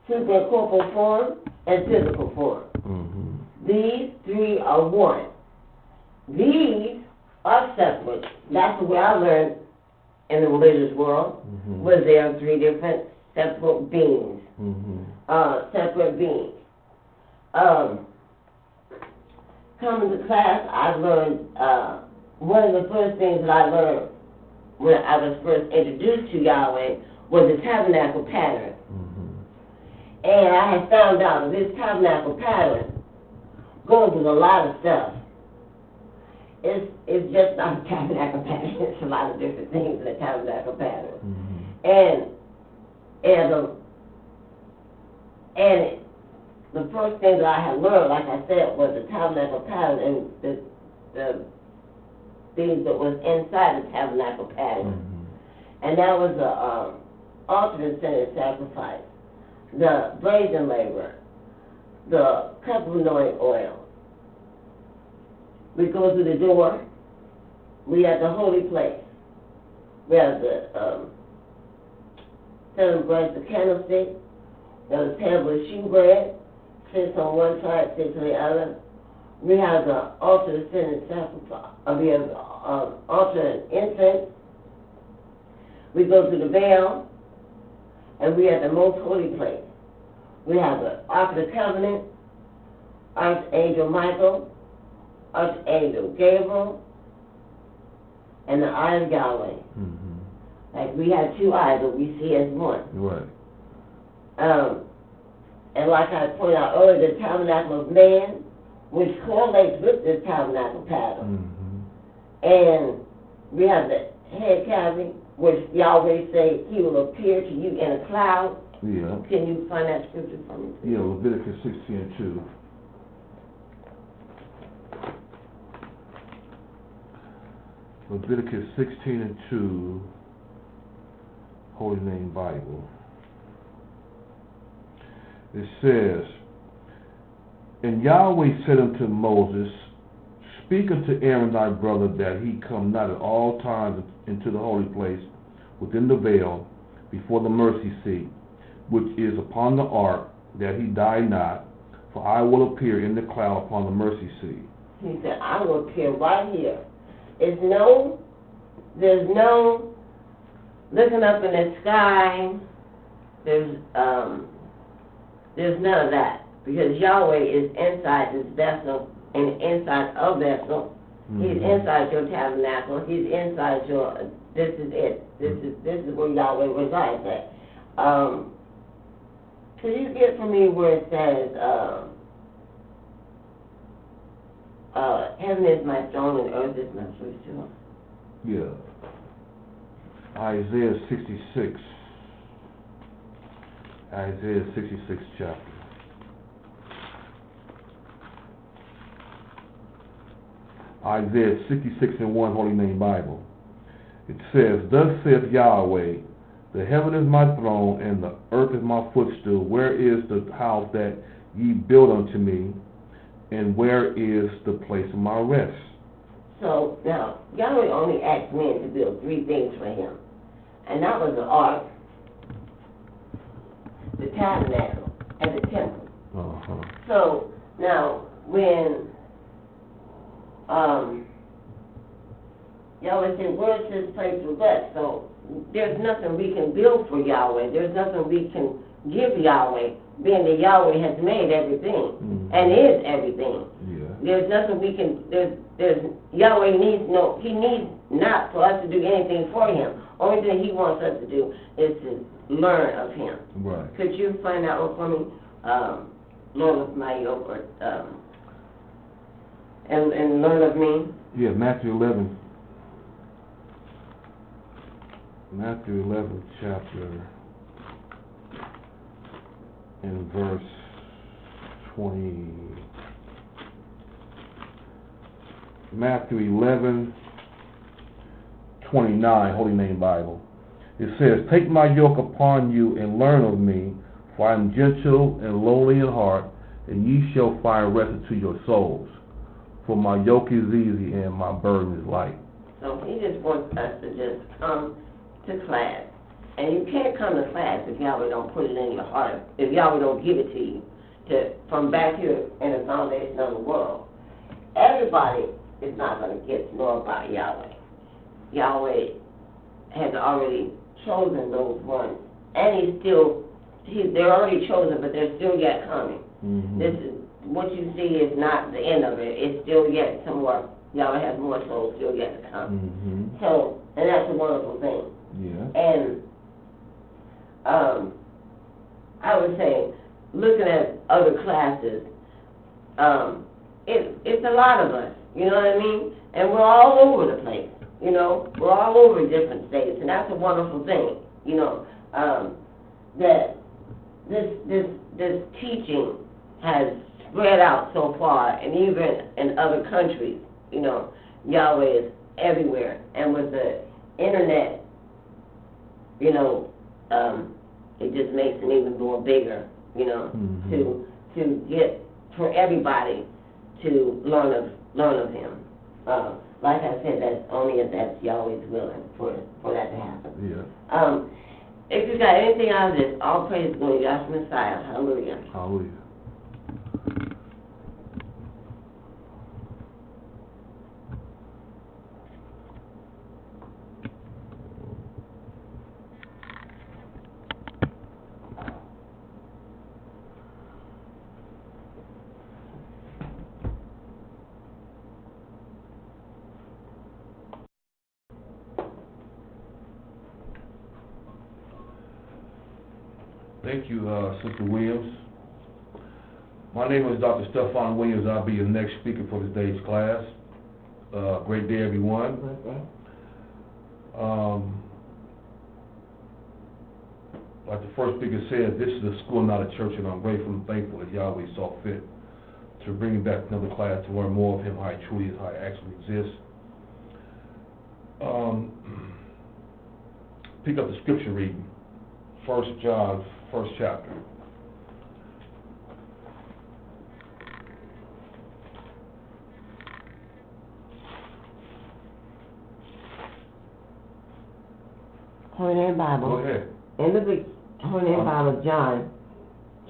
supercorporal form, and physical form. Mm-hmm. These three are one. These are separate. That's the way I learned in the religious world, Mm-hmm. was there are three different separate beings. Mm-hmm. Separate beings. Coming to class, I learned, one of the first things that I learned when I was first introduced to Yahweh was the tabernacle pattern. Mm-hmm. And I had found out that this tabernacle pattern goes with a lot of stuff. It's just not a tabernacle pattern. It's a lot of different things in the tabernacle pattern. Mm-hmm. And the first thing that I had learned, like I said, was the tabernacle pattern and the things that was inside the tabernacle pattern. Mm-hmm. And that was the altar and sin and sacrifice, the brazen laver, the cup of anointing oil. We go through the door. We have the holy place. We have the seven breads of candlestick. We have the table of shewbread. Sits on one side, sits on the other. We have the altar of sin and sacrifice. We have the altar and incense. We go through the veil, and we have the most holy place. We have the Ark of the Covenant, Archangel Michael, Archangel Gabriel, and the eye of Yahweh. Mm-hmm. Like we have two eyes, but we see as one. Right. And like I pointed out earlier, the tabernacle of man, which correlates with this tabernacle pattern. Mm-hmm. And we have the head cavity, which Yahweh say he will appear to you in a cloud. Yeah. Can you find that scripture for me, please? Yeah, Leviticus 16:2. Leviticus 16:2, Holy Name Bible. It says, And Yahweh said unto Moses, Speak unto Aaron thy brother, that he come not at all times into the holy place within the veil, before the mercy seat, which is upon the ark, that he die not, for I will appear in the cloud upon the mercy seat. He said, I will appear right here. There's no looking up in the sky. There's none of that, because Yahweh is inside this vessel and inside a vessel. Mm-hmm. He's inside your tabernacle. He's inside your. This is it. This is where Yahweh resides at. Could you get for me where it says, heaven is my throne and earth is my footstool? Yeah. Isaiah 66. Isaiah 66 chapter. Isaiah 66:1, Holy Name Bible. It says, Thus saith Yahweh, the heaven is my throne, and the earth is my footstool. Where is the house that ye built unto me, and where is the place of my rest? So, now, Yahweh only asked men to build three things for him. And that was the ark, the tabernacle, and the temple. Uh-huh. So, now, when Yahweh said, where's this place of rest? So, there's nothing we can build for Yahweh. There's nothing we can give Yahweh, being that Yahweh has made everything, and is everything. Yeah. There's nothing we can, Yahweh needs he needs not for us to do anything for him. Only thing he wants us to do is to learn of him. Right. Could you find that one for me? Learn of my yoke, and learn of me? Yeah, Matthew 11. Matthew 11 chapter in verse 20. Matthew 11, 29, Holy Name Bible. It says, Take my yoke upon you and learn of me, for I am gentle and lowly in heart, and ye shall find rest unto your souls. For my yoke is easy and my burden is light. So he just wants us to just come to class. And you can't come to class if Yahweh don't put it in your heart, if Yahweh don't give it to you from back here in the foundation of the world. Everybody is not going to get to know about Yahweh. Yahweh has already chosen those ones, and they're already chosen, but they're still yet coming. Mm-hmm. This is what you see is not the end of it. It's still yet some more. Yahweh has more souls still yet to come. Mm-hmm. So, and that's a wonderful thing. Yeah. And I would say, looking at other classes, it's a lot of us, you know what I mean? And we're all over the place, you know? We're all over different states, and that's a wonderful thing, you know, that this teaching has spread out so far, and even in other countries, you know, Yahweh is everywhere. And with the internet, you know, it just makes it even more bigger, you know, Mm-hmm. to get for everybody to learn of Him. Like I said, that's only if that's Yahweh's willing for that to happen. Yeah. If you got anything out of this, all praise go to Yahshua Messiah. Hallelujah. Hallelujah. Thank you, Sister Williams. My name is Dr. Stephon Williams. I'll be your next speaker for today's class. Great day, everyone. Like the first speaker said, this is a school, not a church, and I'm grateful and thankful that Yahweh saw fit to bring me back to another class to learn more of Him, how He truly is, how He actually exists. Pick up the scripture reading, 1 John, 1st chapter. Turn in Bible. Go ahead. Turn in Bible, John,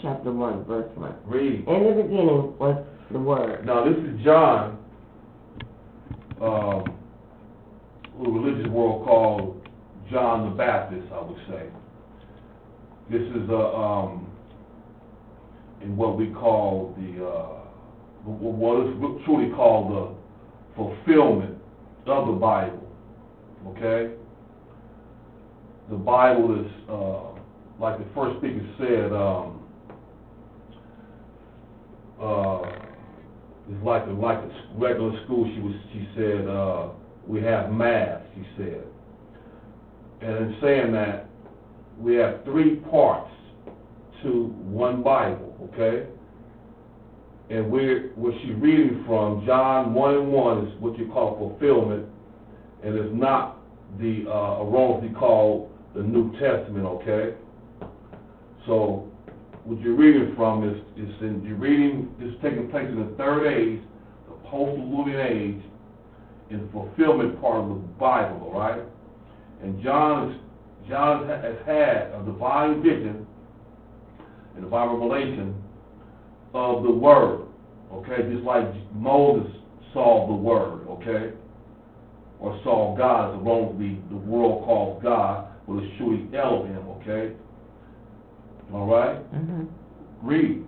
chapter 1, verse 1. Read. In the beginning was the Word. Now this is John, what the religious world called John the Baptist, I would say. This is in what we call what is truly called the fulfillment of the Bible. Okay? The Bible is, like the first speaker said, it's like a regular school. She said, we have math, she said. And in saying that, we have 3 parts to one Bible, okay? And what she's reading from, John 1:1 is what you call fulfillment, and it's not the erroneously called the New Testament, okay? So what you're reading from is taking place in the third age, the post-diluvian age, in the fulfillment part of the Bible, all right? And John has had a divine vision and divine revelation of the Word, okay? Just like Moses saw the Word, okay? Or saw God, as the world calls God, but it's truly Elohim, okay? All right? Mm-hmm. Read.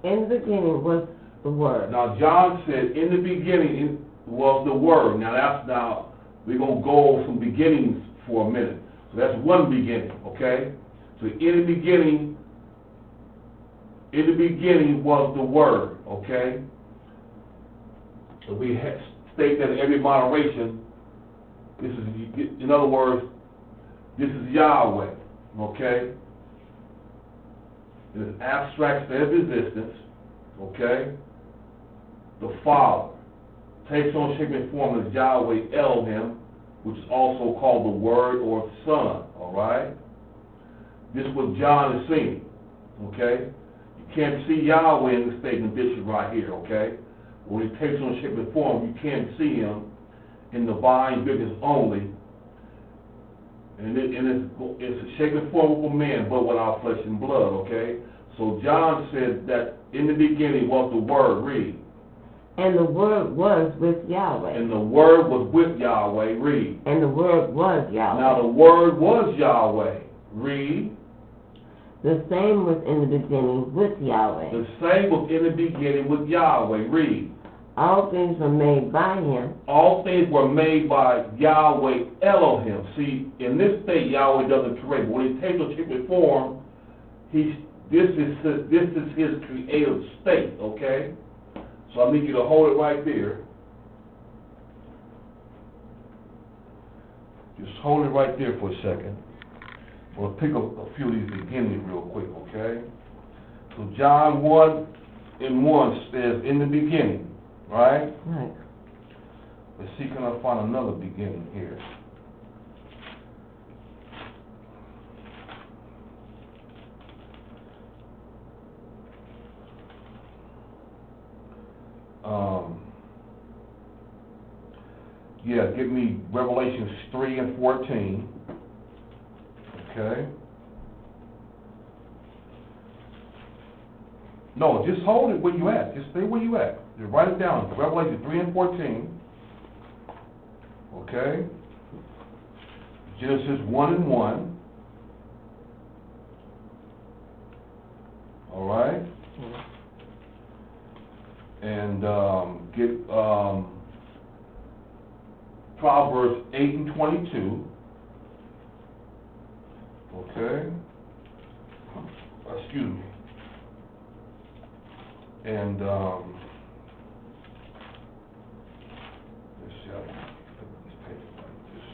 In the beginning was the Word. Now, John said, in the beginning was the Word. Now we're going to go over some beginnings for a minute. So that's one beginning, okay? So in the beginning was the Word, okay? So we state that in every moderation. This is, in other words, this is Yahweh, okay? It is abstract state of existence, okay? The Father takes on shape and form as Yahweh Elohim, which is also called the Word or Son, all right? This is what John is seeing, okay? You can't see Yahweh in the statement bishop right here, okay? When He takes on shape and form, you can't see Him in the divine visions only. And it's a shape and form of a man, but without flesh and blood, okay? So John said that in the beginning was the Word. Read. And the Word was with Yahweh. And the Word was with Yahweh. Read. And the Word was Yahweh. Now the Word was Yahweh. Read. The same was in the beginning with Yahweh. The same was in the beginning with Yahweh. Read. All things were made by Him. All things were made by Yahweh Elohim. See, in this state, Yahweh doesn't create. But when He takes a human form, this is His creative state, okay? So I need you to hold it right there. Just hold it right there for a second. We'll pick up a few of these beginnings real quick, okay? So John 1:1 says, in the beginning, right? Right. Let's see, can I find another beginning here? Yeah, give me Revelations 3:14. Okay. No, just hold it where you at. Just stay where you at. Just write it down. Revelation 3:14. Okay. Genesis 1:1. All right. And get Proverbs 8:22. Okay. Excuse me. And let's see, I can put this paper like this.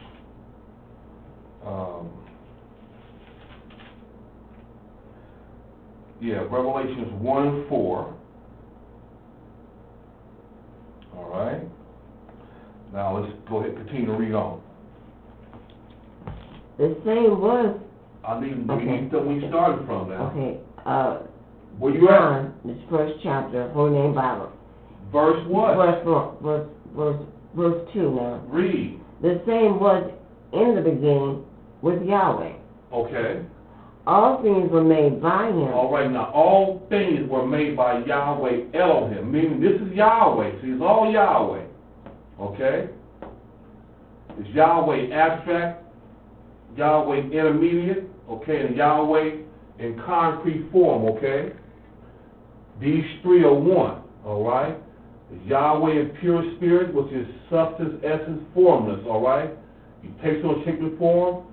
Yeah, Revelations 1:4. All right. Now let's go ahead and continue to read on. The same was. I need Okay. you to tell me where you started from now. Okay. Where you at? John, this first chapter, Holy Name Bible. Verse what? Verse 2 now. Read. The same was in the beginning with Yahweh. Okay. All things were made by Him. All right, now all things were made by Yahweh Elohim, meaning this is Yahweh. See, it's all Yahweh. Okay? It's Yahweh abstract, Yahweh intermediate, okay, and Yahweh in concrete form, okay? These three are one, all right? It's Yahweh in pure spirit, which is substance, essence, formless, all right? He takes on shapen form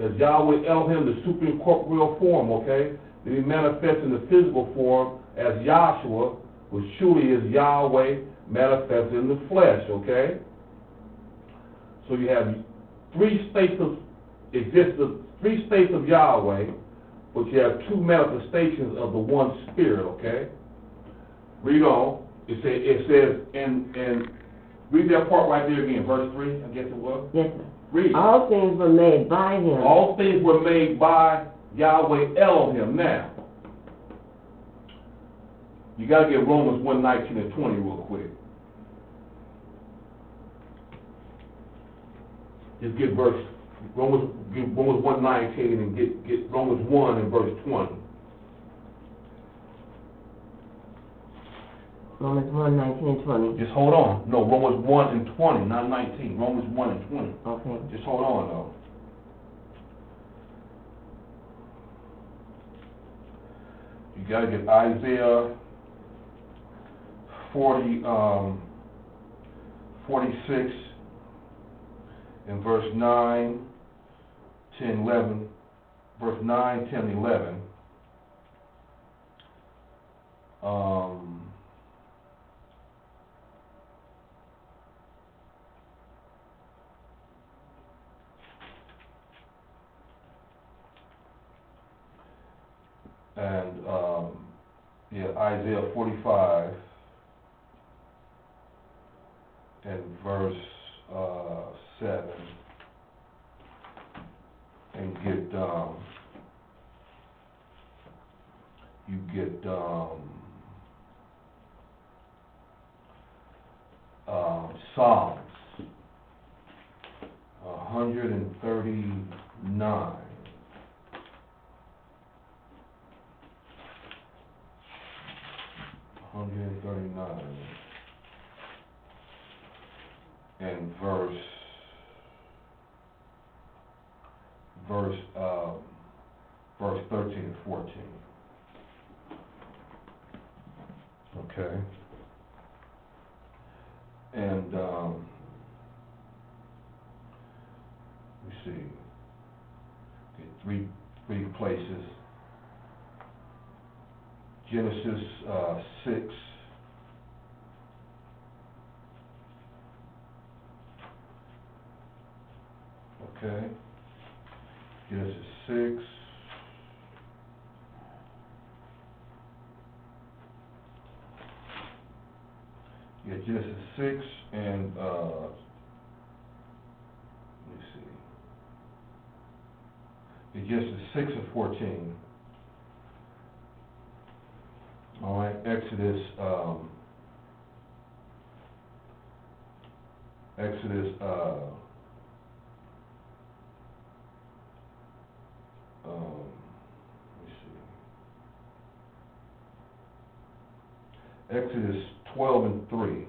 as Yahweh Elohim, the superincorporeal form, okay? Then he manifests in the physical form as Yahshua, which truly is Yahweh manifested in the flesh, okay? So you have three states of existence, three states of Yahweh, but you have two manifestations of the one spirit, okay? Read on. It says, and read that part right there again, verse 3, I guess it was. Yes, sir. Read. All things were made by Him. All things were made by Yahweh Elohim. Now, you got to get Romans 1:19 and 20 real quick. Just get Romans 1:19 and get Romans 1 and verse 20. Romans 1:19 and 20. Just hold on. No, Romans 1 and 20, not 19. Romans 1 and 20. Okay. Just hold on, though. You got to get Isaiah 46 and verse 9, 10, 11. Verse 9, 10, 11. And Isaiah 45 and verse 7, and get Psalms 139. and verse 13 and 14. Okay. And let me see. Okay, three places. Genesis 6. Okay. Genesis 6. Yeah, Genesis 6 and let me see. Yeah, Genesis 6 and 14. All right, Exodus let me see. Exodus 12 and 3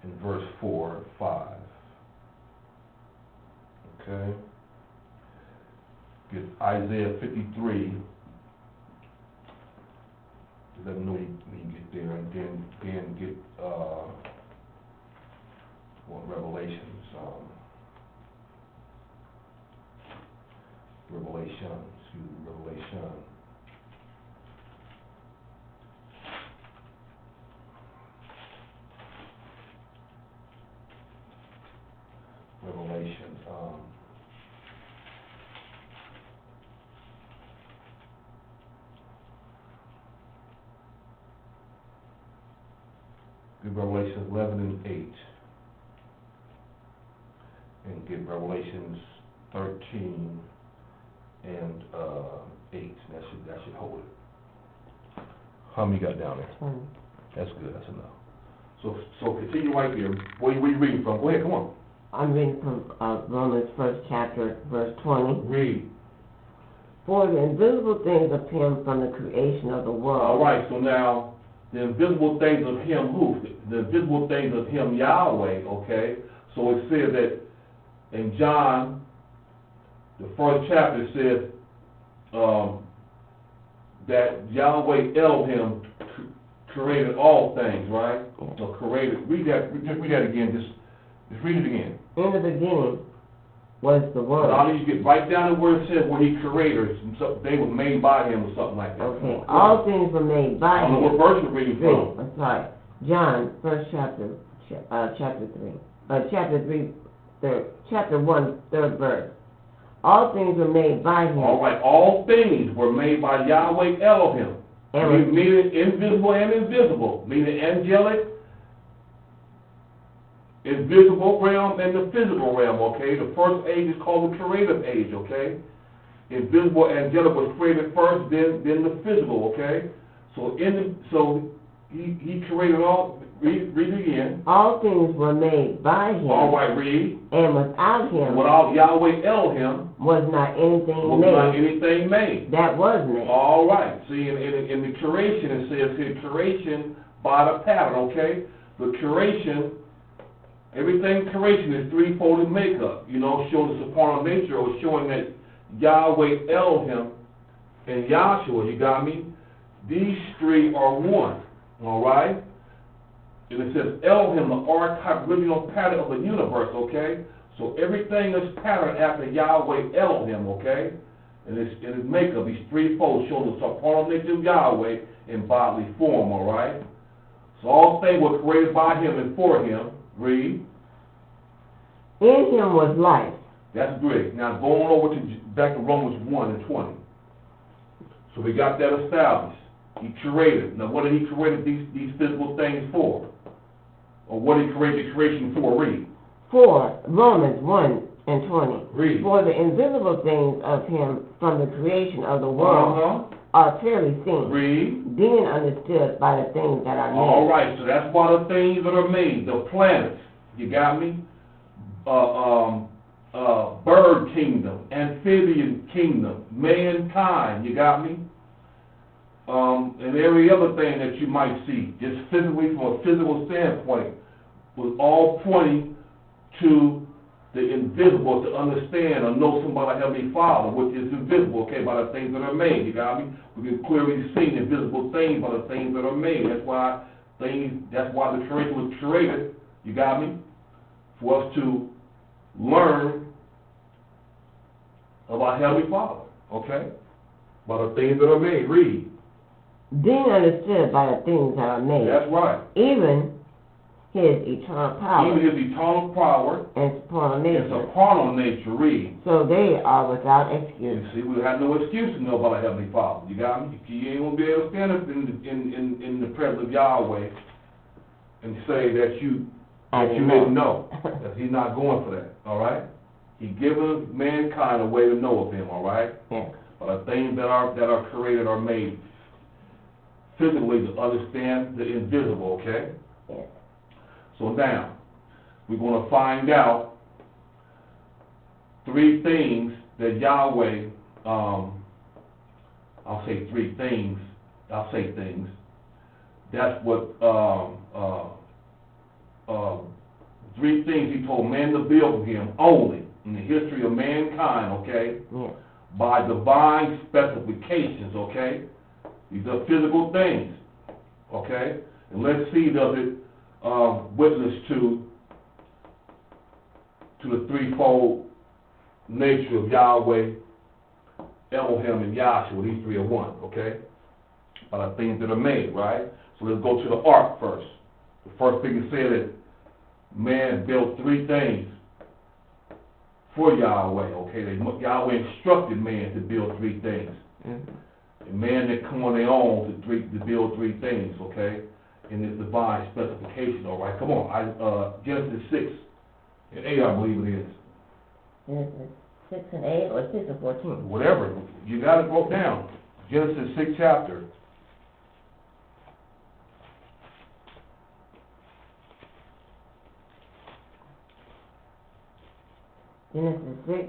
and verse 4 and 5. Okay. Get Isaiah 53. Let them know you get there, and then get Revelations. Revelation. Get Revelation 11 and 8. And get Revelations 13 and 8. That should hold it. How many got down there? 20. That's good. That's enough. So continue right there. Where you reading from? Go ahead. Come on. I'm reading from Romans 1st chapter, verse 20. Read. For the invisible things of him from the creation of the world. All right. So now the invisible things of him who? The invisible things of him Yahweh. Okay. So it says that in John, the first chapter says that Yahweh Elohim created all things, right? So created. Read that again. Just read it again. In the beginning was the Word. Now you get right down to where it says where he created. So they were made by him or something like that. Okay. All things were made by him. I don't know what verse you're reading from. I'm sorry. John, first chapter, chapter 3. Chapter 1, third verse. All things were made by him. All right. All things were made by Yahweh Elohim. Meaning invisible and invisible. Meaning angelic, invisible realm, and the physical realm, okay? The first age is called the creative age, okay? Invisible, angelic was created first, then the physical, okay? So he created all. Read it again. All things were made by him. All right, read. And without him. Without Yahweh Elohim. Was not anything made. That was made. All right. See, in the creation, it says here, creation by the pattern, okay? The creation, everything creation is threefold in makeup, showing the supernal nature or showing that Yahweh Elohim and Yahshua, you got me? These three are one, all right? And it says Elohim, the archetype, original pattern of the universe, okay? So everything is patterned after Yahweh Elohim, okay? And its makeup, these threefold showing the supernal nature of Yahweh in bodily form, all right? So all things were created by him and for him. Read. In him was life. That's great. Now go on over back to Romans 1 and 20. So we got that established. He created. Now what did he create these physical things for? Or what did he create the creation for? Read. For Romans 1 and 20. Read. For the invisible things of him from the creation of the world are clearly seen. Read. Being understood by the things that are made. All right, so that's why the things that are made, the planets, you got me? Bird kingdom, amphibian kingdom, mankind, you got me? And every other thing that you might see, just physically from a physical standpoint, was all pointing to the invisible, to understand or know something about our Heavenly Father, which is invisible, okay, by the things that are made, you got me? We can clearly see invisible things by the things that are made. That's why the creation was created, you got me? For us to learn about Heavenly Father, okay? By the things that are made. Read. Being understood by the things that are made. That's right. Even his eternal power. Even his eternal power. And supernal nature. And supernal nature. Read. So they are without excuse. You see, we have no excuse to know about our Heavenly Father. You got me? You ain't gonna be able to stand up in the presence of Yahweh and say that you didn't know. That he's not going for that. All right? He given mankind a way to know of him. All right? Yeah. But the things that are created are made physically to understand the invisible. Okay? Yeah. So now we're going to find out 3 things that Yahweh. I'll say 3 things. I'll say things. That's what 3 things he told man to build for him only in the history of mankind, okay? Yeah. By divine specifications, okay? These are physical things, okay? And let's see, does it witness to the threefold nature of Yahweh, Elohim, and Yahshua. These 3 are one, okay? By the things that are made, right? So let's go to the ark first. The first thing it said is man built 3 things for Yahweh, okay? Yahweh instructed man to build 3 things. Mm-hmm. And man that come on their own to build 3 things, okay? In this divine specification, all right? Come on, Genesis 6 and 8, I believe it is. Genesis 6 and 8 or 6 and 14? Whatever, you got it broke down. Genesis 6 chapter. Genesis 6?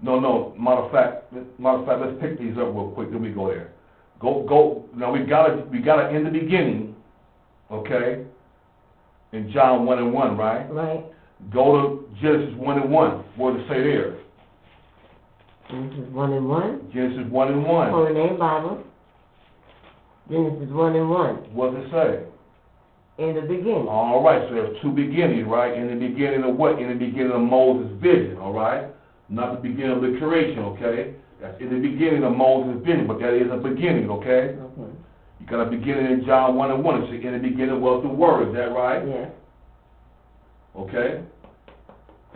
No, matter of fact, let's pick these up real quick, then we go there. Go, now we got it in the beginning, okay? In John 1 and 1, right? Right. Go to Genesis 1 and 1. What does it say there? Genesis 1 and 1? Genesis 1 and 1. Holy Name Bible. Genesis 1 and 1. What does it say? In the beginning. All right, so there's 2 beginnings, right? In the beginning of what? In the beginning of Moses' vision, all right? Not the beginning of the creation, okay? That's in the beginning of Moses' vision, but that is a beginning, okay? Okay. You got a beginning in John 1 and 1. So in the beginning was the Word, is that right? Yeah. Okay?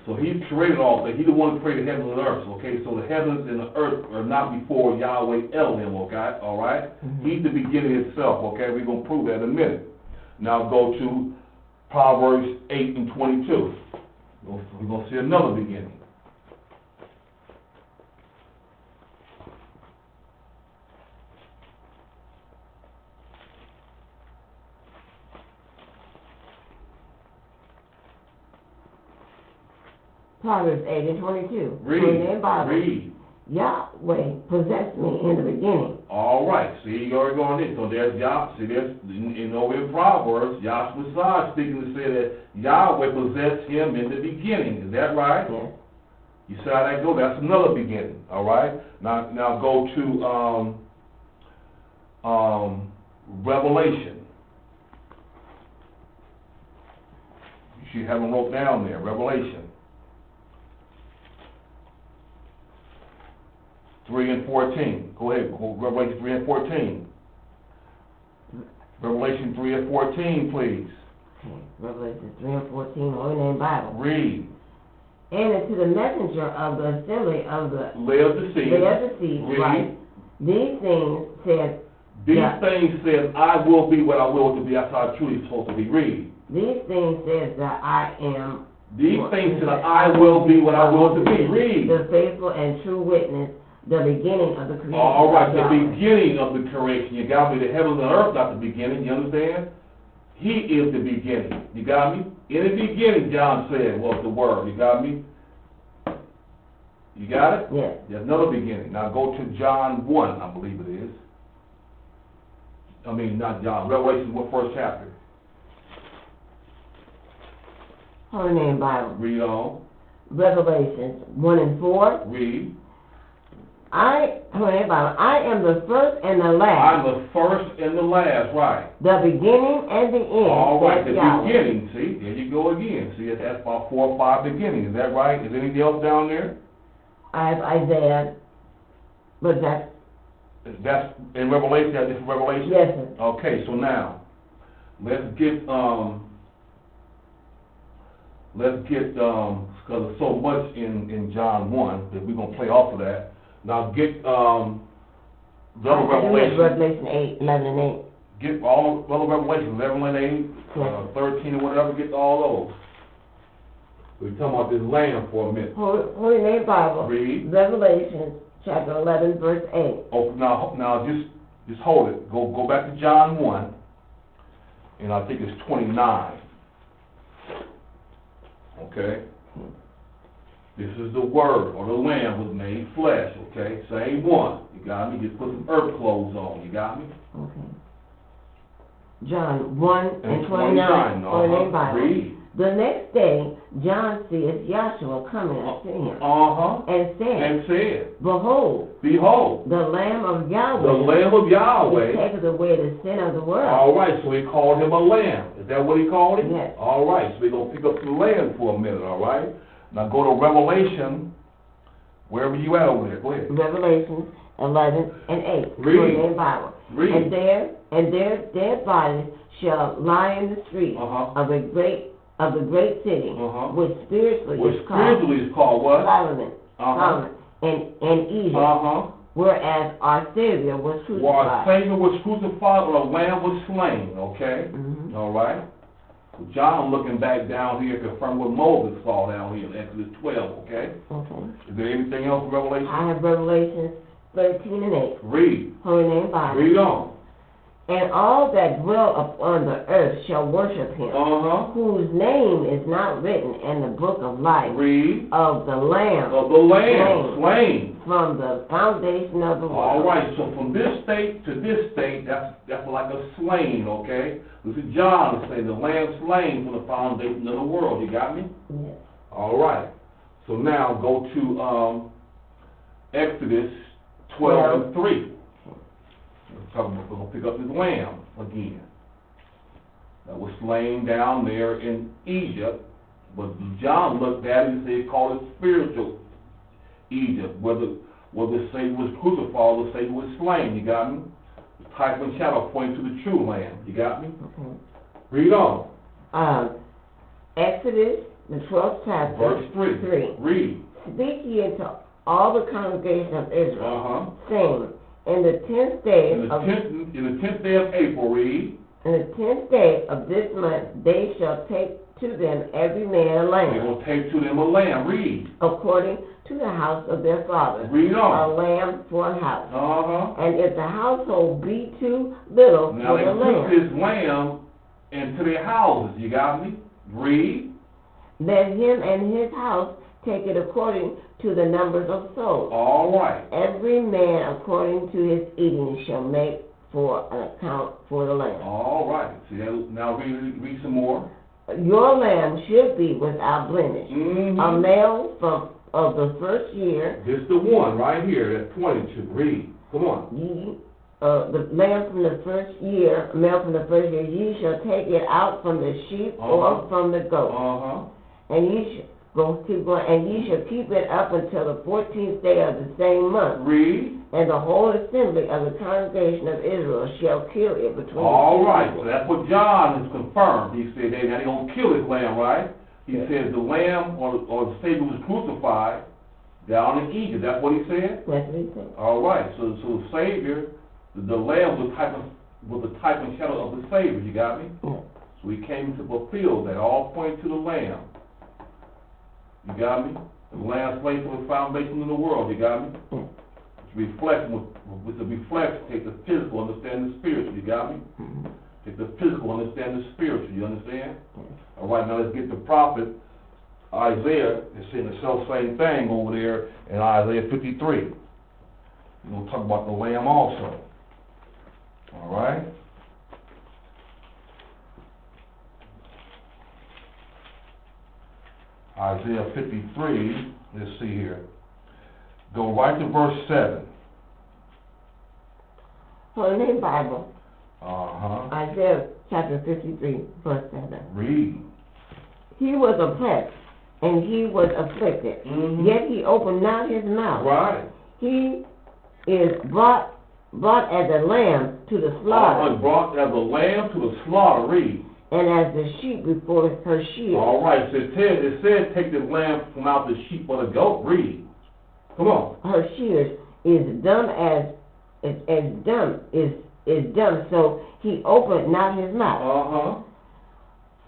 So he created all things. He's the one who created heaven and earth, okay? So the heavens and the earth are not before Yahweh Elohim, okay? All right? Mm-hmm. He's the beginning itself, okay? We're going to prove that in a minute. Now go to Proverbs 8 and 22. We're going to see another beginning. Proverbs 8 and 22. Read. Yahweh possessed me in the beginning. All right. See, you already going in. So there's Yah. See, there's in Proverbs, Yahshua speaking to say that Yahweh possessed him in the beginning. Is that right? Yes. You see how that go? That's another beginning. All right. Now go to Revelation. You should have them wrote down there. Revelation 3 and 14. Go ahead. Revelation 3 and 14. Revelation 3 and 14, please. Okay. Revelation 3 and 14, Holy Name Bible. Read. And unto the messenger of the assembly of the Laodiceans. Right. These things said. Things said, I will be what I will to be. That's how I truly supposed to be. Read. These things says that I am. These things said, I will be what I will to be. Read. The faithful and true witness. The beginning of the creation. All right, the beginning of the creation. You got me? The heavens and earth, not the beginning. You understand? He is the beginning. You got me? In the beginning, John said, was the Word. You got me? You got it? Yes. There's another beginning. Now go to John 1, I believe it is. I mean, not John. Revelation, what first chapter? Holy Name Bible. Read on. Revelations 1 and 4. Read. Holy Name Bible. I am the first and the last. I'm the first and the last, right. The beginning and the end. All right, the Yahweh. beginning. See, there you go again. See, that's about 4 or 5 beginnings. Is that right? Is anything else down there? I have Isaiah, but That's in Revelation. That's different Revelation. yes, sir. Okay, so now let's get because there's so much in John 1 that we're gonna play off of that. Now get the other Revelation. Revelation 8, 11 and 8. Get all the other Revelations, 11 and 8, 13 or whatever. Get all those. We're talking about this Lamb for a minute. Holy Name Bible. Read. Revelation chapter 11, verse 8. Oh, now just hold it. Go back to John 1, and I think it's 29. Okay? This is the Word, or the Lamb was made flesh, okay? Same one. You got me? Just put some earth clothes on. You got me? Okay. John 1 and 29. Holy Name Bible. Read. The next day, John seeth Yahshua coming unto him, and said, Behold, the Lamb of Yahweh, the Lamb of Yahweh, that taketh away the sin of the world. All right, so he called him a lamb. Is that what he called him? Yes. All right, so we're going to pick up the lamb for a minute, all right? Now go to Revelation, wherever you at over there. Go ahead. Revelation 11 and 8. Read. Holy Name Bible. Read. And their dead bodies shall lie in the streets of the great city, which spiritually is called what? Solomon, and Egypt, whereas our Savior was crucified. Well, our Savior was crucified, or the Lamb was slain, okay? All right? So John looking back down here confirm what Moses saw down here in Exodus 12, okay? Okay. Is there anything else in Revelation? I have Revelation 13 and 8. Read. Holy Name Bible. Read on. And all that dwell upon the earth shall worship him, whose name is not written in the book of life. Read. Of the Lamb. Of the Lamb. Slain. From the foundation of the world. All right, so from this state to this state, that's like a slain, okay? This is John saying the Lamb slain from the foundation of the world. You got me? Yes. All right. So now go to Exodus 12 and 3. We're going to pick up this lamb again. That was slain down there in Egypt. But John looked at it and said, called it spiritual Egypt. Whether the Savior was crucified or the Savior was slain. You got me? The type and shadow pointing to the true lamb. You got me? Okay. Read on. Exodus, the 12th chapter. Verse 3. Read. Speak ye unto all the congregation of Israel, saying, in the 10th day in the 10th day of April, read. In the 10th day of this month, they shall take to them every man a lamb. They will take to them a lamb. Read. According to the house of their fathers. Read on. A lamb for a house. And if the household be too little now for the lamb. Now they took this lamb into their houses. You got me? Read. Let him and his house take it according to the numbers of souls. All right. Every man according to his eating shall make for an account for the lamb. All right. See, now read some more. Your lamb should be without blemish. A male of the first year. This is the one right here that's pointed to. Read. Come on. The lamb from the first year, male from the first year, ye shall take it out from the sheep or from the goat. And ye shall keep going, and ye shall keep it up until the 14th day of the same month. Read. And the whole assembly of the congregation of Israel shall kill it between all the two right, people. So that's what John has confirmed. He said they're going to kill this lamb, right? He says the lamb or the Savior was crucified down in Egypt. That's what he said? That's what he said. All right, so the Savior, the lamb was the type and shadow of the Savior. You got me? Yes. So he came to fulfill that, all pointing to the lamb. You got me? The lamb slain from the foundation of the world. You got me? With the reflection, take the physical, understand the spiritual. You got me? Take the physical, understand the spiritual. You understand? All right, now let's get the prophet Isaiah. It's saying the same thing over there in Isaiah 53. We're going to talk about the lamb also. All right? Isaiah 53, let's see here. Go right to verse 7. Holy Name Bible, Uh-huh. Isaiah chapter 53, verse 7. Read. He was oppressed, and he was afflicted, yet he opened not his mouth. Right. He is brought as a lamb to the slaughter, Brought as a lamb to the slaughter. Read. and as the sheep before her shears. All right. So it said take the lamb from out the sheep or the goat. Read. Come on. Her shears is dumb is dumb, so he opened not his mouth. Uh-huh.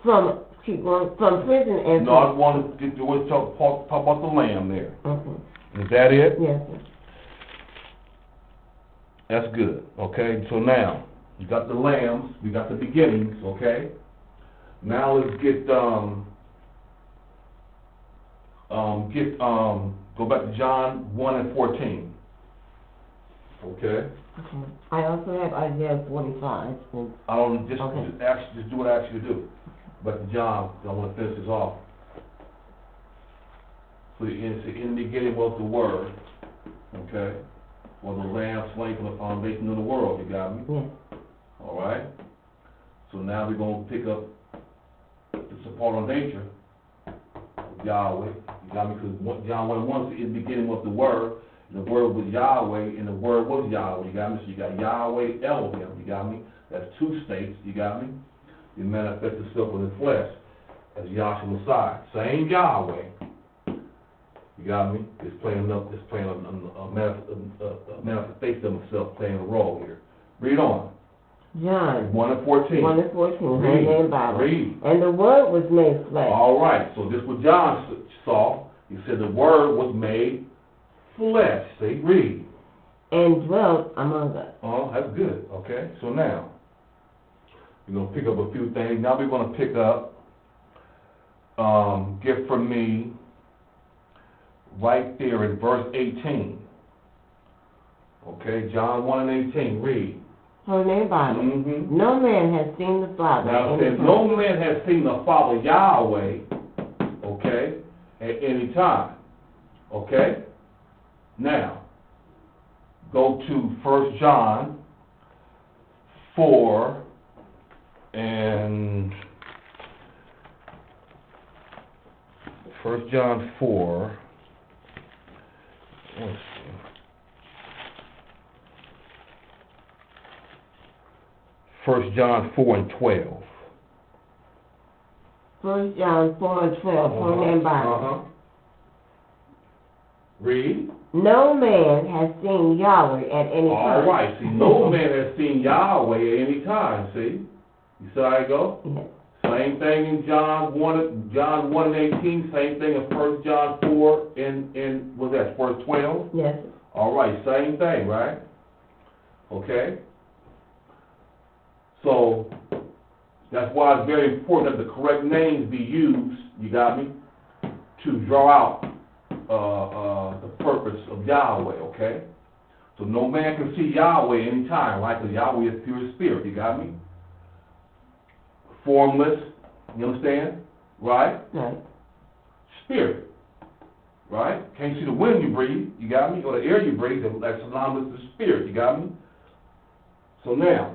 From prison and No, I want to get to talk about the lamb there. Okay. Is that it? Yes, sir. That's good. Okay. So now you got the lambs. We got the beginnings. Okay. Now let's go back to John 1 and 14. Okay. Okay. I also have Isaiah 45. I don't just Okay. just do what I asked you to do. But John, I want to finish this off. So in the beginning was the Word, okay? Or the Lamb slain from the foundation of the world. You got me? Yes. All right. So now we're gonna pick up the supporting nature of Yahweh. You got me? Because John 1:1 says in the beginning was the Word. And the Word was Yahweh, and the Word was Yahweh. You got me? So you got Yahweh Elohim. You got me? That's two states. You got me? He manifests himself in the flesh as Yahshua Messiah. Same Yahweh. You got me? It's playing a manifestation of himself, playing a role here. Read on. John 1 and 14. 1 and 14. Read. Holy Name Bible. Read. And the Word was made flesh. All right. So this is what John saw. He said the Word was made flesh. See, read. And dwelt among us. Oh, that's good. Okay. So now we're gonna pick up a few things. Now we're gonna pick up. Get from me. Right there in verse 18. Okay, John 1 and 18, read. Holy Name Bible. No man has seen the Father. Now it says, no man has seen the Father Yahweh, okay, at any time. Okay? Now, go to 1 John 4 and 1 John 4. Let's see. 1 John 4 and 12. 1 John 4 and 12. Holy Name Bible. Read. No man has seen Yahweh at any time. All right. See, no man has seen Yahweh at any time. See? You see how I go? Yes. Same thing in John 1 and 18. Same thing in 1 John 4 and what's that, verse 12? Yes. All right. Same thing, right? Okay? So, that's why it's very important that the correct names be used, you got me, to draw out the purpose of Yahweh, okay? So no man can see Yahweh anytime, right? Because Yahweh is pure spirit, you got me? Formless, you understand? Right? Right. Spirit, right? Can't see the wind you breathe, you got me? Or the air you breathe, that's synonymous to spirit, you got me? So now,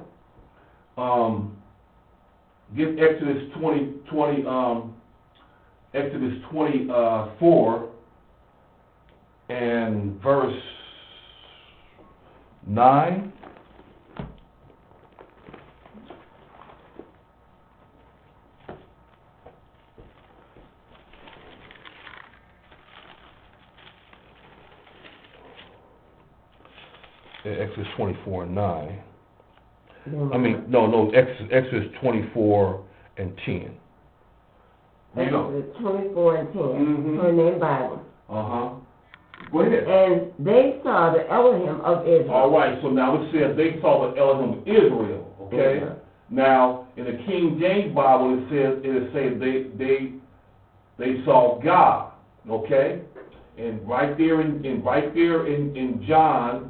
get Exodus 24 and verse 9. Exodus 24 and 9. Exodus 24 and 10. Exodus 24 and 10. Holy Name Bible. Go ahead. And they saw the Elohim of Israel. All right, so now it says they saw the Elohim of Israel, okay? Yeah. Now, in the King James Bible, it says they saw God, okay? And right there in John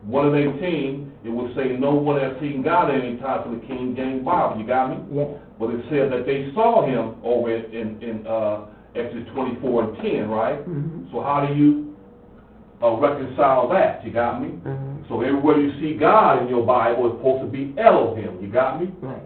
1 and 18, it would say no one has seen God at any time from the King James Bible. You got me? Yes. But it says that they saw him over Exodus 24 and 10, right? Mm-hmm. So how do you reconcile that? You got me? Mm-hmm. So everywhere you see God in your Bible, it's supposed to be Elohim. You got me? Right.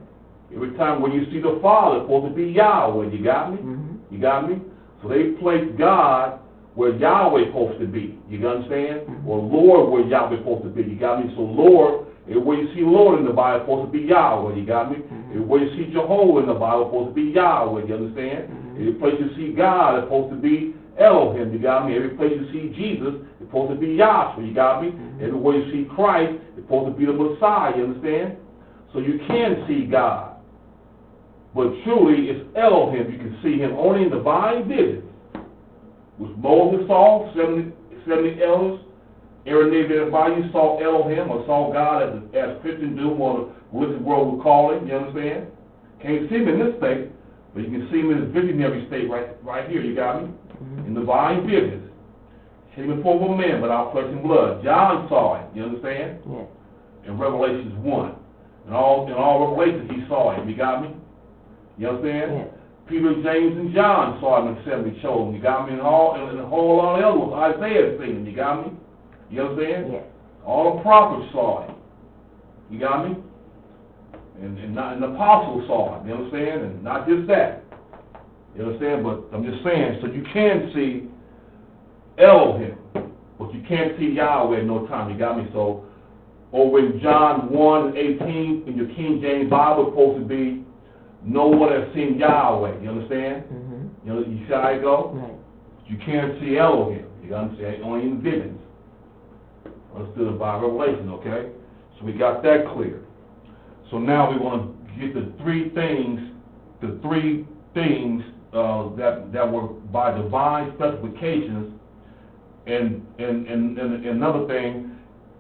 Every time when you see the Father, it's supposed to be Yahweh. You got me? Mm-hmm. You got me? So they place God where Yahweh is supposed to be. You understand? Mm-hmm. Or Lord where Yahweh is supposed to be. You got me? So Lord, everywhere you see Lord in the Bible, it's supposed to be Yahweh. You got me? Mm-hmm. Everywhere you see Jehovah in the Bible, it's supposed to be Yahweh. You understand? Mm-hmm. Every place you see God, it's supposed to be Elohim. You got me? Every place you see Jesus, it's supposed to be Yahshua. You got me? Mm-hmm. Everywhere you see Christ, it's supposed to be the Messiah. You understand? So you can see God. But truly, it's Elohim. You can see him only in divine visions, which Moses saw, 70 elders. Every everybody saw Elohim or saw God as Christians do, or the religious world would call it. You understand? Can't see him in this state, but you can see him in his visionary state right here. You got me? Mm-hmm. In divine visions. Came in form of man without flesh and blood. John saw it. You understand? Yes. In Revelations 1. In all Revelations he saw him. You got me? You understand? Yes. Peter, James, and John saw him in 70 chosen. You got me? And a whole lot of other ones. Isaiah seen him. You got me? You understand? Yes. All the prophets saw him. You got me? And the apostles saw him. You understand? And not just that. You understand? But I'm just saying, so you can see Elohim, but you can't see Yahweh at no time. You got me? So over in John 1:18 in your King James Bible, it's supposed to be, no one has seen Yahweh. You understand? Mm-hmm. You know, you see how it go? Right. You can't see Elohim. You understand? Only in visions. Understood by revelation, okay? So we got that clear. So now we want to get the three things that were by divine specifications, and another thing,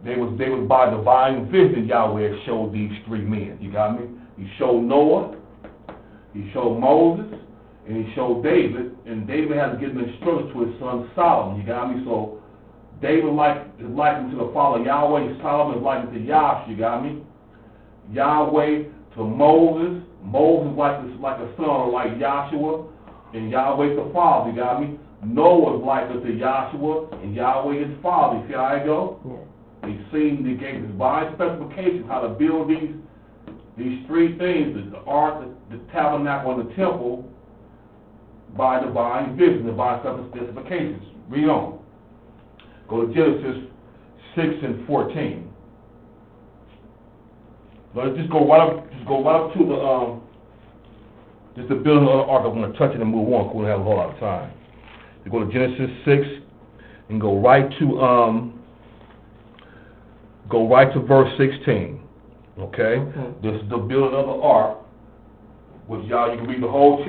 they was by divine vision. Yahweh showed these three men. You got me? He showed Noah, he showed Moses, and he showed David. And David had to give an instruction to his son Solomon. You got me? So David is likened to the Father Yahweh. Solomon is likened to Yahshua. You got me? Yahweh to Moses. Moses like a son, like Yahshua, and Yahweh the Father. You got me? Noah is likened to Yahshua, and Yahweh his Father. You see how it go? Yes. They gave divine specifications how to build these three things: the ark, the tabernacle, and the temple, by divine vision, divine specifications. Read on. Go to Genesis 6:14. Let's just go right up to just the building of the ark. I'm going to touch it and move on, because we don't have a whole lot of time. You go to Genesis 6 and go right to verse 16. Okay? This is the building of the ark, which y'all, you can read the whole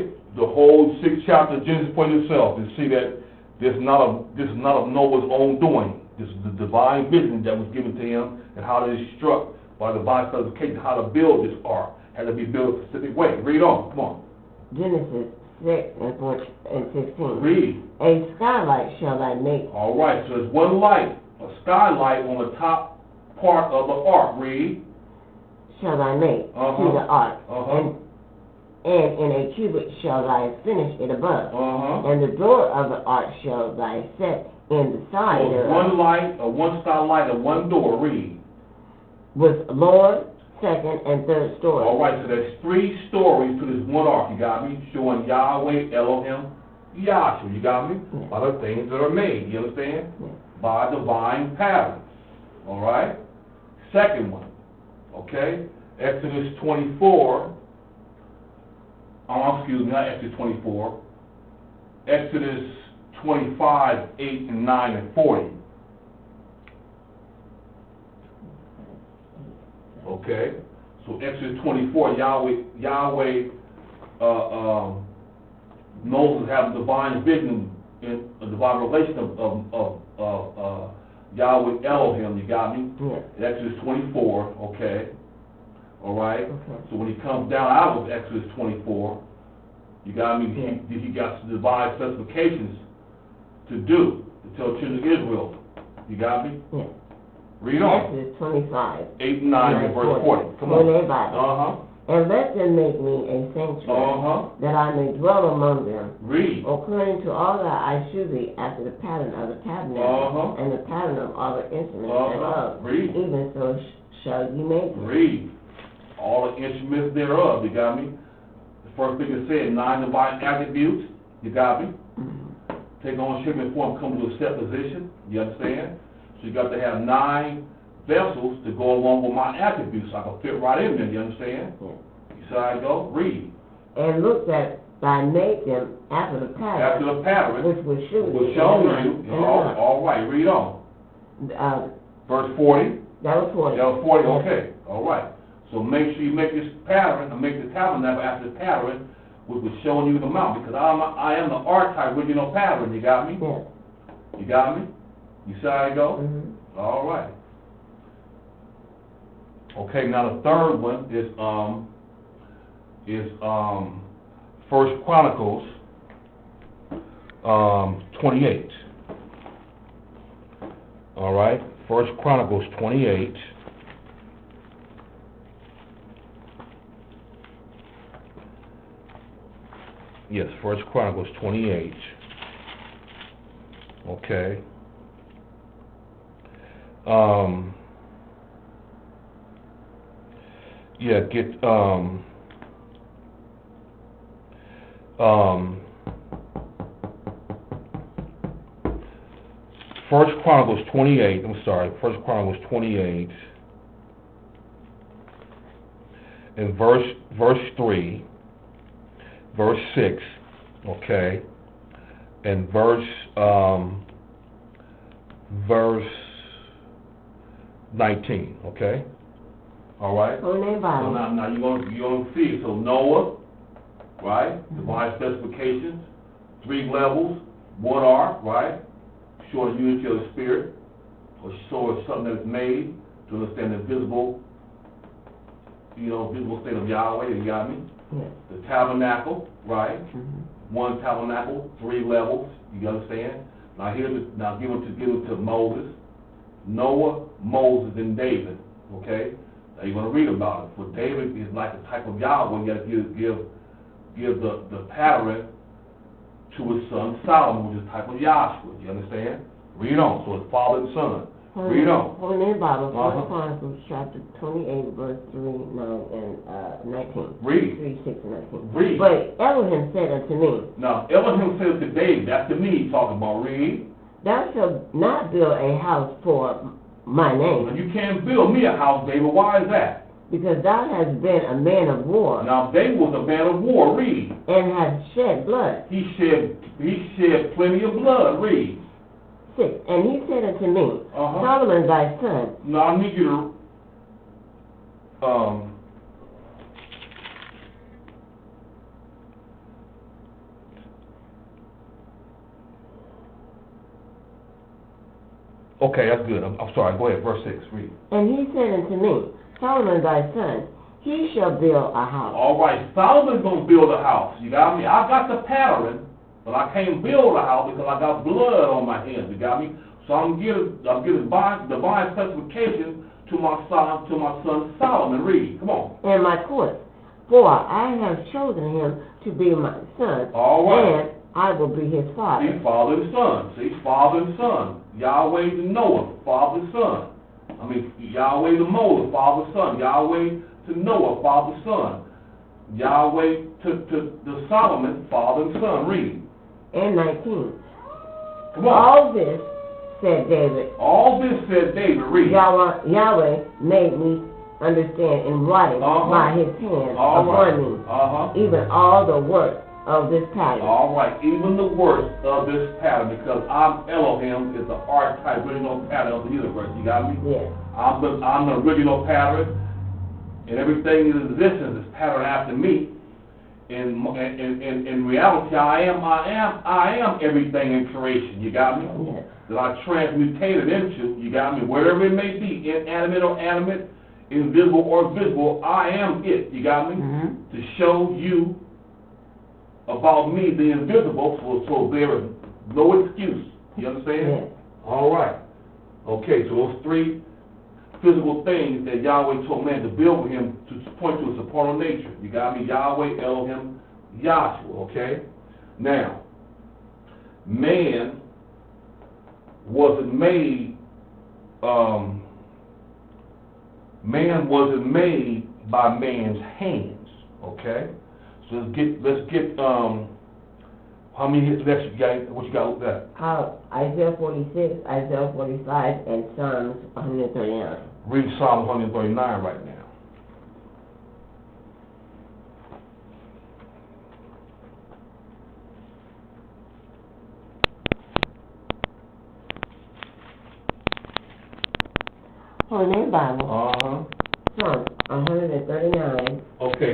6th chapter of Genesis for yourself and see that this is not of Noah's own doing. This is the divine vision that was given to him, and how to instruct by the divine specification how to build this ark. Had to be built a specific way. Read on. Come on. Genesis 6:16. Read. A skylight shall I make. All right. So there's one light, a skylight on the top part of the ark. Read. Shall I make to the ark, and in a cubit shall I finish it above, and the door of the ark shall I set in the side thereof. One light, one skylight, and one door. Read. With Lord, second, and third story. All right, so there's 3 stories to this one ark. You got me? Showing Yahweh, Elohim, Yahshua. You got me? Yeah. By the things that are made. You understand? Yeah. By divine patterns. All right. Second one. Okay. Exodus 24. Excuse me, not Exodus 24. Exodus 25, 8 and 9 and 40. Okay, so Exodus 24, Yahweh Moses having divine vision in a divine relation of Yahweh Elohim. You got me? Yes. Exodus 24. Okay. All right. Okay. So when he comes down out of Exodus 24, you got me? Yeah. He got some divine specifications to do to tell the children of Israel. You got me? Yes. Read on. Exodus 25. 8 and 9 and verse 40. Come on. Bible. And let them make me a sanctuary, that I may dwell among them. Read. According to all that I shew thee after the pattern of the tabernacle, and the pattern of all the instruments thereof. Read. Even so shall ye make them. Read. All the instruments thereof, you got me? The first thing it said, 9 divine attributes, you got me? Take on shape and form, come to a set position, you understand? So you got to have 9 vessels to go along with my attributes, so I can fit right in there, you understand? Yes. You see how I go? Read. And look that thou make them after the pattern. After the pattern, which was shown you. All right, read on. Verse 40. That was 40. That was 40, okay. All right. So make sure you make this pattern, and make the tabernacle after the pattern, which was showing you the mount, because I am the archetype original pattern, you got me? Yes. You got me? You see how I go? Mm-hmm. All right. Okay, now the third one is 1 Chronicles 28. All right, 1 Chronicles 28. Yes, 1 Chronicles 28. Okay. Yeah, get 1 Chronicles 28. I'm sorry, 1 Chronicles 28 and verse 3, verse 6, okay, and verse 19, okay. All right. So now you're gonna see. So Noah, right? Divine specifications, 3 levels. What are, right? Show the unity of the spirit, or show it's something that's made to understand the visible, visible state of Yahweh. You got me? Yes. The tabernacle, right? 1 tabernacle, 3 levels. You understand? Now give it to Moses, Noah, Moses, and David. Okay. Now you're going to read about it. For David is like a type of Yahweh. You got to give the pattern to his son Solomon, which is a type of Yahshua. You understand? Read on. So it's father and son. Read on. Holy Name Bible, 1 Chronicles chapter 28, verse 3, 9, and 19. Read. 3, 6, and 19. Read. But Elohim said unto me. Now, Elohim said to David, that's to me talking about. Read. Thou shalt not build a house for my name. And you can't build me a house, David. Why is that? Because thou hast been a man of war. Now, David was a man of war. Read. And hast shed blood. He shed plenty of blood. Read. 6. And he said unto me, Solomon thy son. Now, I need you to okay, that's good. I'm sorry. Go ahead. Verse 6. Read. And he said unto me, Solomon thy son, he shall build a house. All right. Solomon's going to build a house. You got me? I got the pattern, but I can't build a house because I got blood on my hands. You got me? So I'm giving divine specifications to my son Solomon. Read. Come on. And my course, for I have chosen him to be my son. All right. And I will be his father. See, father and son. See, father and son. Yahweh to Noah, father and son. Yahweh to Moses, father and son. Yahweh to Noah, father and son. Yahweh to Solomon, father and son. Read. And 19. Come on. All this, said David. All this, said David. Read. Yahweh made me understand in writing by his hand upon me, even all the work of this pattern. All right, even the works of this pattern, because I'm Elohim is the archetype original pattern of the universe. You got me? Yes. I'm the original pattern, and everything in existence is patterned after me. In reality, I am everything in creation. You got me? Yes. That I transmutated into. You got me? Wherever it may be, inanimate or animate, invisible or visible, I am it. You got me? To show you about me, the invisible, so there is no excuse. You understand? Yes. All right. Okay, so those 3 physical things that Yahweh told man to build with him to point to his supernal nature. You got me? Yahweh, Elohim, Yahshua, okay? Now, man wasn't made, by man's hands, okay? So let's get how many hits left you got? What you got with that? Isaiah 46, Isaiah 45, and Psalms 139. Read Psalm 139 right now. On their Bible, Uh-huh. Psalms 139,